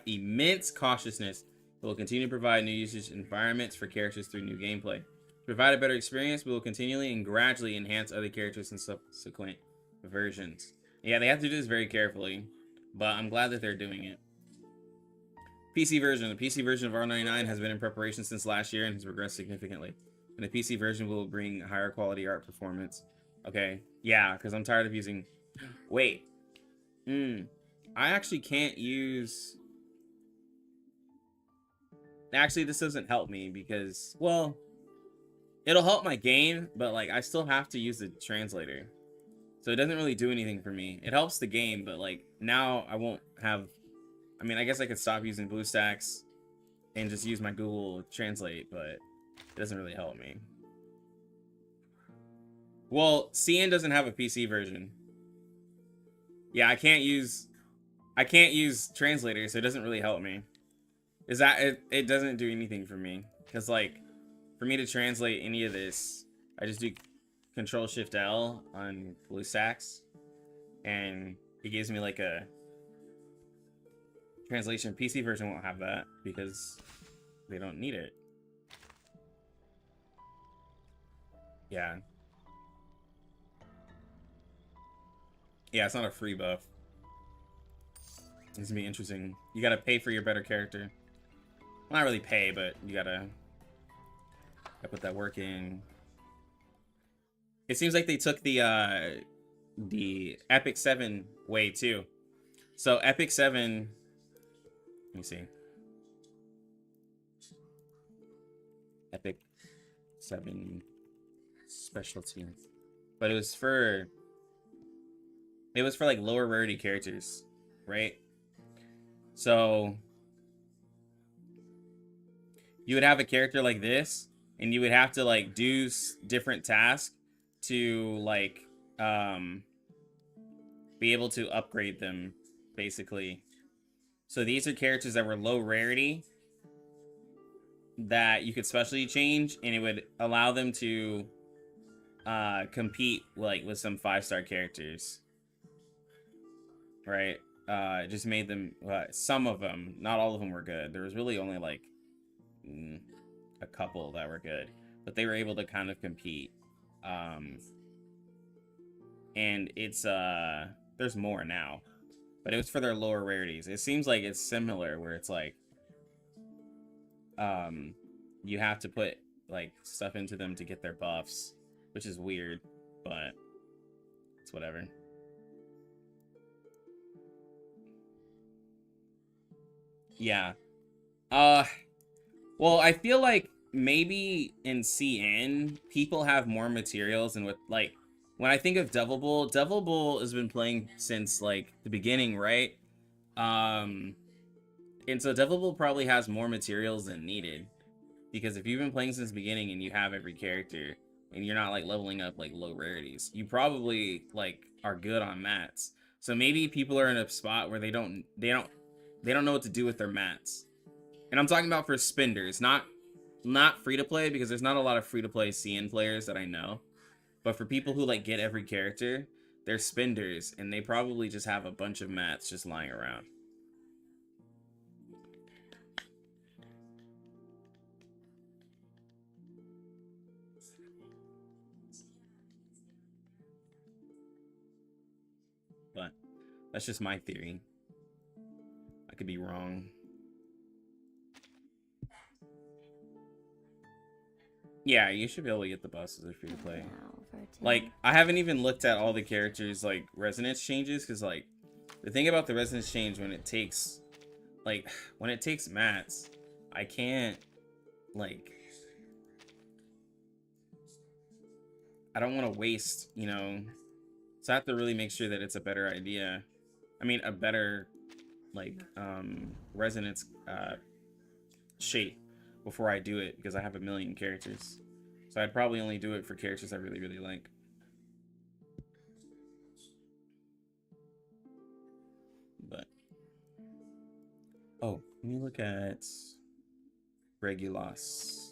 immense cautiousness. We will continue to provide new usage environments for characters through new gameplay. To provide a better experience, we will continually and gradually enhance other characters in subsequent versions. Yeah, they have to do this very carefully, but I'm glad that they're doing it. PC version. The PC version of R99 has been in preparation since last year and has progressed significantly. And the PC version will bring higher quality art performance. Okay, yeah, because I'm tired of using... Wait. I actually can't use... Actually, this doesn't help me because, well, it'll help my game, but like I still have to use the translator. So it doesn't really do anything for me. It helps the game, but like now I won't have... I mean, I guess I could stop using BlueStacks and just use my Google Translate, but it doesn't really help me. Well, CN doesn't have a PC version. Yeah, I can't use translator, so it doesn't really help me. Is that it doesn't do anything for me. Because like for me to translate any of this, I just do Control-Shift-L on BlueStacks, and it gives me like a translation. PC version won't have that because they don't need it. Yeah. Yeah, it's not a free buff. It's gonna be interesting. You gotta pay for your better character. Well, not really pay, but you gotta put that work in. It seems like they took the Epic 7 way too. So Epic 7, let me see. Epic 7 specialty. But it was for like lower rarity characters, right? So you would have a character like this, and you would have to like do different tasks to like be able to upgrade them, basically. So these are characters that were low rarity that you could specialty change, and it would allow them to compete like with some 5-star characters, right? It just made them some of them, not all of them were good. There was really only like a couple that were good, but they were able to kind of compete. And it's there's more now, but it was for their lower rarities. It seems like it's similar, where it's like you have to put like stuff into them to get their buffs, which is weird, but it's whatever. Yeah. Well, I feel like maybe in CN people have more materials, and with like when I think of Devil Bull has been playing since like the beginning, right? And so Devil Bull probably has more materials than needed, because if you've been playing since the beginning and you have every character and you're not like leveling up like low rarities, you probably like are good on mats. So maybe people are in a spot where they don't know what to do with their mats. And I'm talking about for spenders, not free to play, because there's not a lot of free to play CN players that I know. But for people who like get every character, they're spenders, and they probably just have a bunch of mats just lying around. But that's just my theory. I could be wrong. Yeah, you should be able to get the buses if you're free to play. Like, I haven't even looked at all the characters, like, resonance changes, because, like, the thing about the resonance change, when it takes mats, I can't, like, I don't want to waste, you know, so I have to really make sure that it's a better idea. I mean, a better, like, resonance, shape before I do it, because I have a million characters. So I'd probably only do it for characters I really, really like. But oh, let me look at Regulus.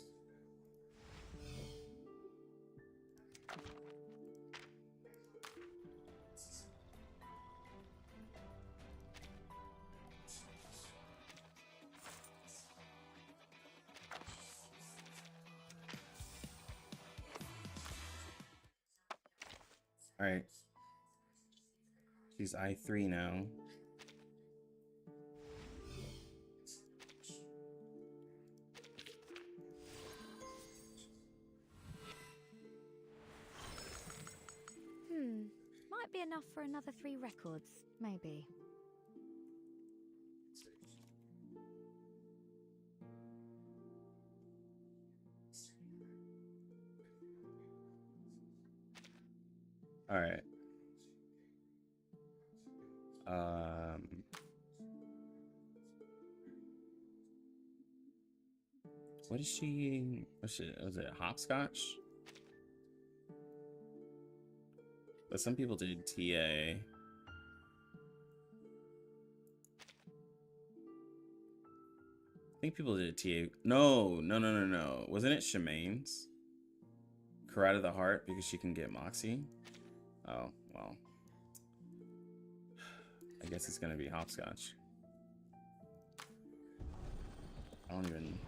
All right. She's I3 now. Might be enough for another 3 records, maybe. All right. What is she? Was it hopscotch? But some people did TA. I think people did TA. No. Wasn't it Shemaine's? Karate of the Heart, because she can get Moxie? Oh, well. I guess it's gonna be hopscotch. I don't even...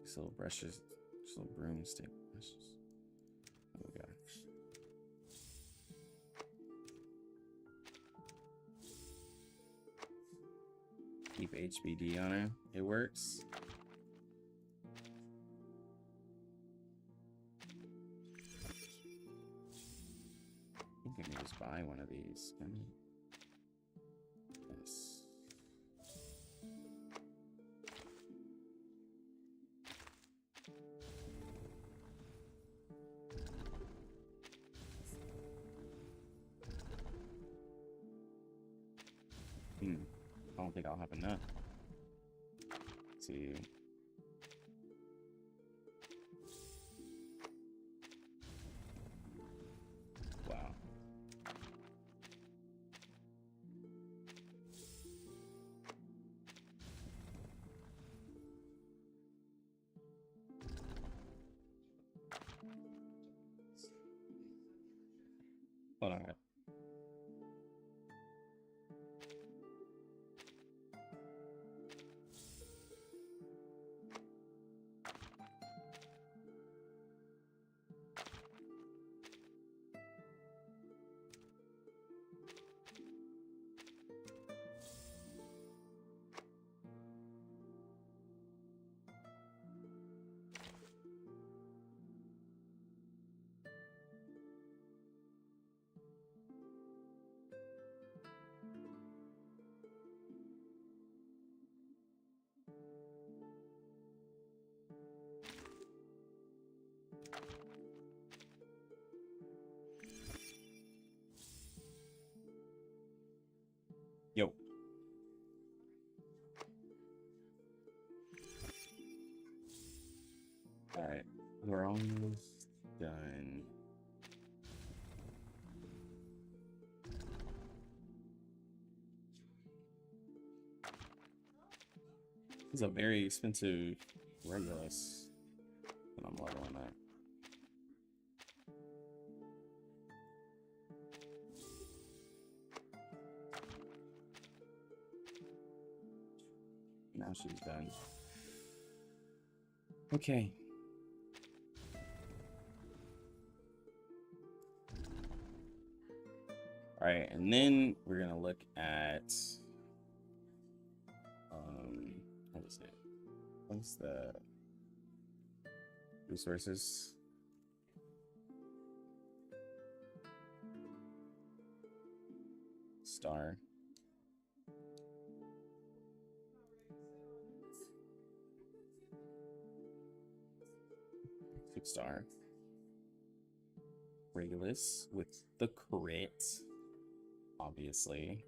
These little brushes, these little broomstick brushes. Oh gosh. Keep HBD on her. It works. I think I can just buy one of these. Yes. I don't think I'll have enough. Let's see. Wow. Hold on. We're almost done. This is a very expensive Regulus, and I'm leveling that. Now she's done. Okay. All right, and then we're gonna look at what is it? What's the resources? Star. Star. Regulus with the crit, obviously.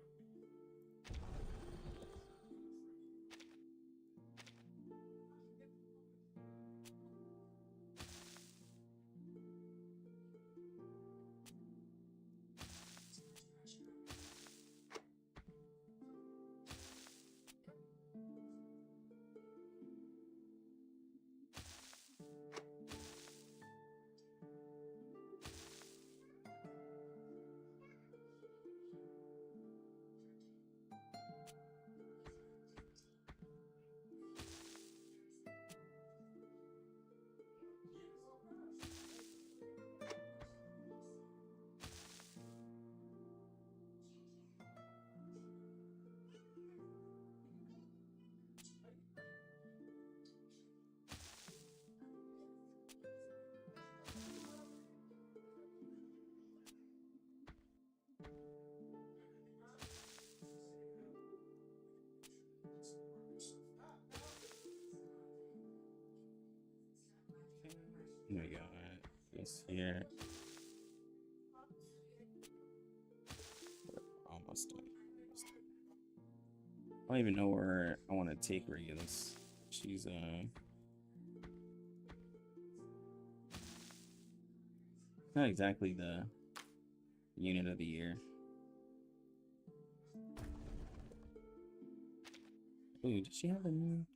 We got this here. We're almost done. I don't even know where I want to take Regulus. She's not exactly the unit of the year. Ooh, does she have a new?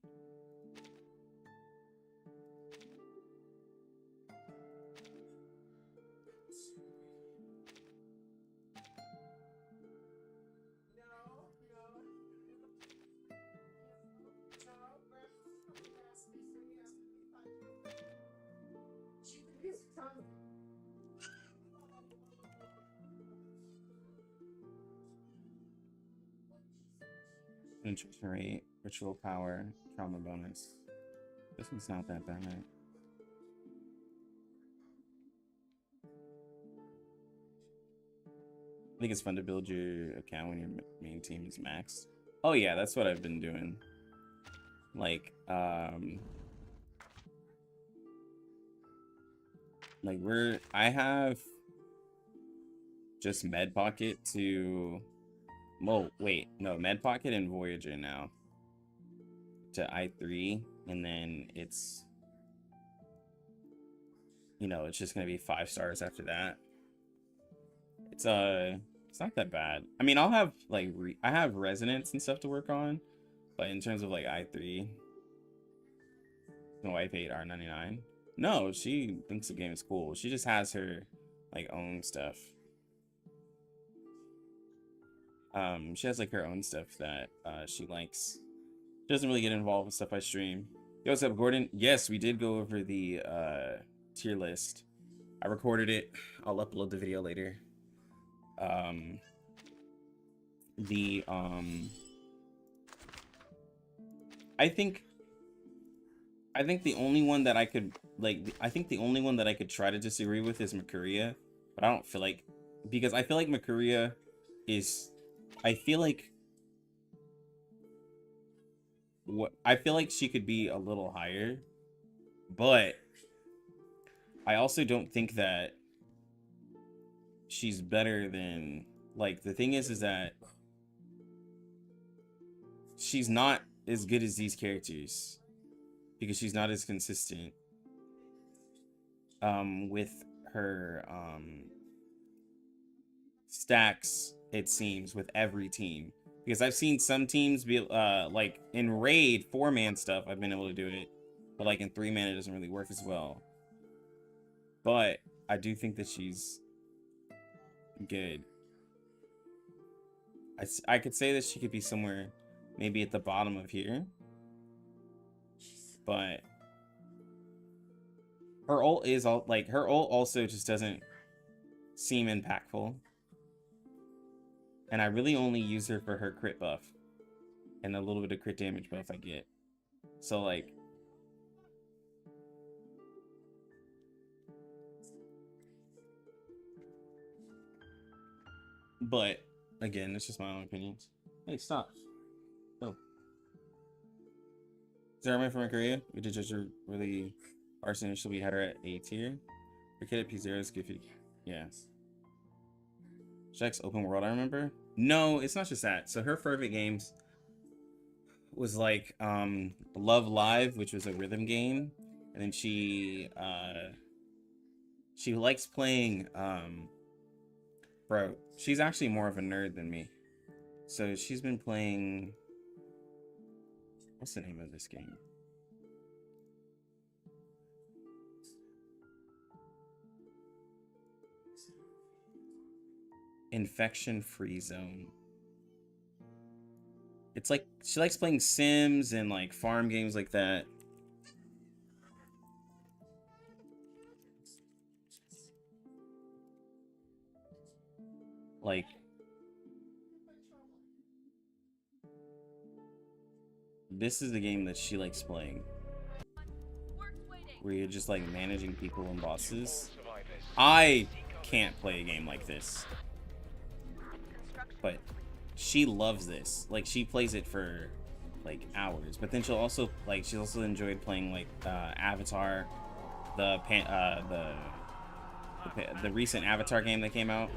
Nutrition rate, ritual power, trauma bonus. This one's not that bad. I think it's fun to build your account when your main team is maxed. Oh yeah, that's what I've been doing. Like I have just Med Pocket to Med Pocket and Voyager now to I3, and then it's, you know, it's just gonna be 5 stars after that. It's not that bad. I mean, I'll have like I have resonance and stuff to work on, but in terms of like I3, my wife 8 R99. No, she thinks the game is cool. She just has her like own stuff. She has like her own stuff that she likes. She doesn't really get involved with stuff I stream. Yo, what's up, Gordon? Yes, we did go over the tier list. I recorded it. I'll upload the video later. I think the only one that I could try to disagree with is Makuria, but I don't feel like, because I feel like Makuria is, I feel like she could be a little higher, but I also don't think that she's better than, like, the thing is that she's not as good as these characters because she's not as consistent. with her stacks, it seems, with every team. Because I've seen some teams be like in raid 4-man stuff, I've been able to do it, but like in 3-man it doesn't really work as well. But I do think that she's good. I could say that she could be somewhere maybe at the bottom of here, but her ult is all like, her ult also just doesn't seem impactful. And I really only use her for her crit buff and a little bit of crit damage buff I get. So like, but again, it's just my own opinions. Hey, stop. Oh. Zara from Korea, we did judge her really arson. She'll be header at A tier. Your kid at P0 is goofy. Yeah. Jack's open world, I remember. No, it's not just that. So her favorite games was like Love Live, which was a rhythm game, and then she likes playing bro, she's actually more of a nerd than me. So she's been playing, what's the name of this game? Infection Free Zone. It's like she likes playing Sims and like farm games like that. Like, this is the game that she likes playing, where you're just like managing people and bosses. I can't play a game like this, but she loves this. Like, she plays it for like hours. But then she'll also like, she also enjoyed playing like Avatar, the recent Avatar game that came out,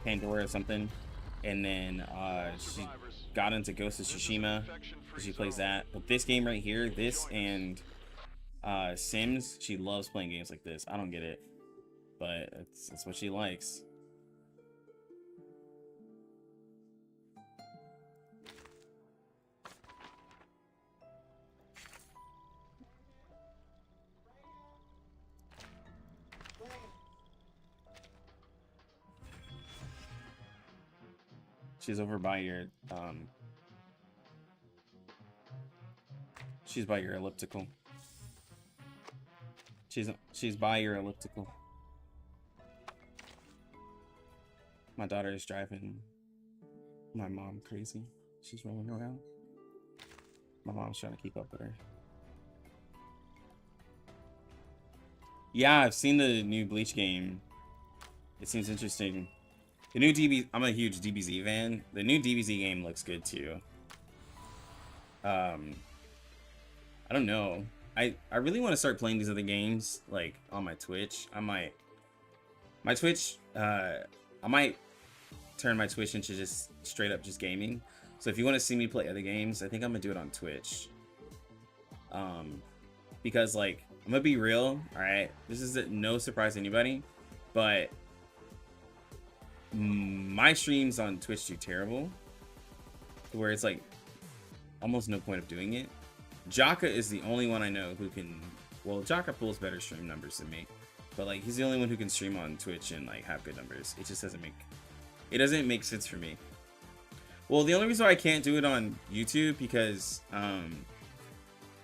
Pandora or something. And then she got into Ghost of Tsushima, so she plays that. But this game right here, this and Sims, she loves playing games like this. I don't get it, but it's what she likes. She's over by your she's by your elliptical. She's by your elliptical. My daughter is driving my mom crazy. She's rolling around. My mom's trying to keep up with her. Yeah, I've seen the new Bleach game. It seems interesting. The new I'm a huge DBZ fan. The new DBZ game looks good too. I don't know. I really want to start playing these other games like on my Twitch. I might turn my Twitch into just straight up just gaming. So if you want to see me play other games, I think I'm gonna do it on Twitch. Because like, I'm gonna be real, all right? This is no surprise to anybody, but my streams on Twitch do terrible, to where it's like almost no point of doing it. Jaka is the only one I know who can, well, Jaka pulls better stream numbers than me, but like, he's the only one who can stream on Twitch and like have good numbers. It just doesn't make sense for me. Well, the only reason why I can't do it on YouTube, because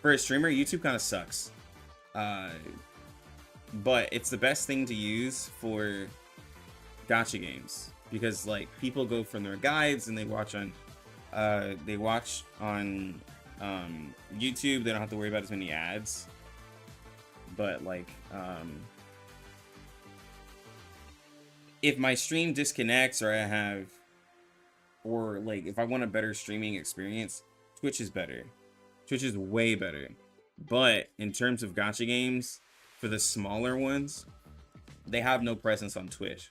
for a streamer, YouTube kind of sucks, but it's the best thing to use for gacha games, because like, people go from their guides and they watch on YouTube. They don't have to worry about as many ads. But like, if my stream disconnects, or like if I want a better streaming experience, Twitch is better. Twitch is way better. But in terms of gacha games, for the smaller ones, they have no presence on Twitch.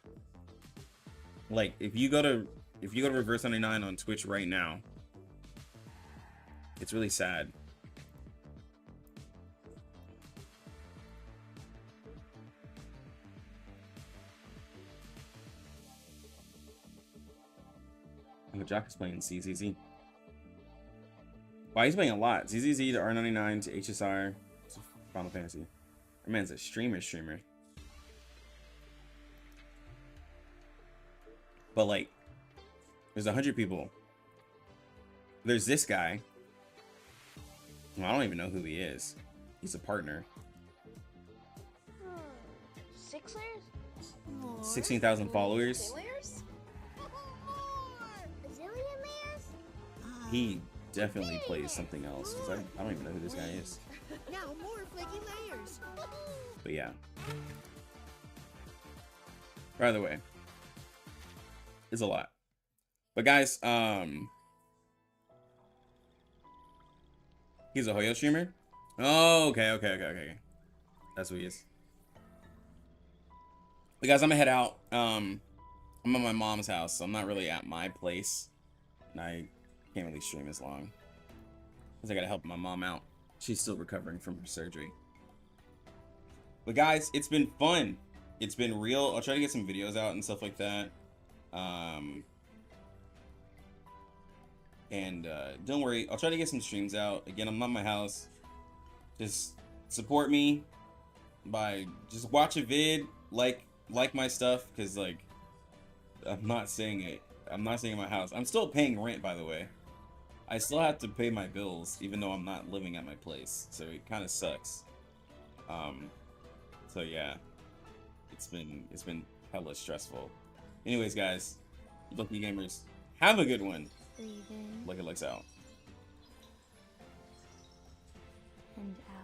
Like, if you go to Reverse 99 on Twitch right now, it's really sad. Oh, Jock is playing CZZ. Wow, he's playing a lot. ZZZ to R99 to HSR to Final Fantasy. That man's a streamer. But like, there's 100 people. There's this guy. Well, I don't even know who he is. He's a partner. 16,000 followers. He definitely plays something else. 'Cause I don't even know who this guy is. Now more flaky layers. But yeah. By the way, it's a lot. But guys, he's a Hoyo streamer. Oh, okay. That's who he is. But guys, I'm gonna head out. I'm at my mom's house, so I'm not really at my place, and I can't really stream as long because I gotta help my mom out. She's still recovering from her surgery. But guys, it's been fun. It's been real. I'll try to get some videos out and stuff like that. Don't worry, I'll try to get some streams out. Again, I'm not at my house. Just support me by just watch a vid, like my stuff, because like I'm not saying it. I'm not staying in my house. I'm still paying rent, by the way. I still have to pay my bills, even though I'm not living at my place. So it kind of sucks. So yeah, it's been hella stressful. Anyways, guys, Lucky Gamers, have a good one. Breathe in Lucky Lex out. and out.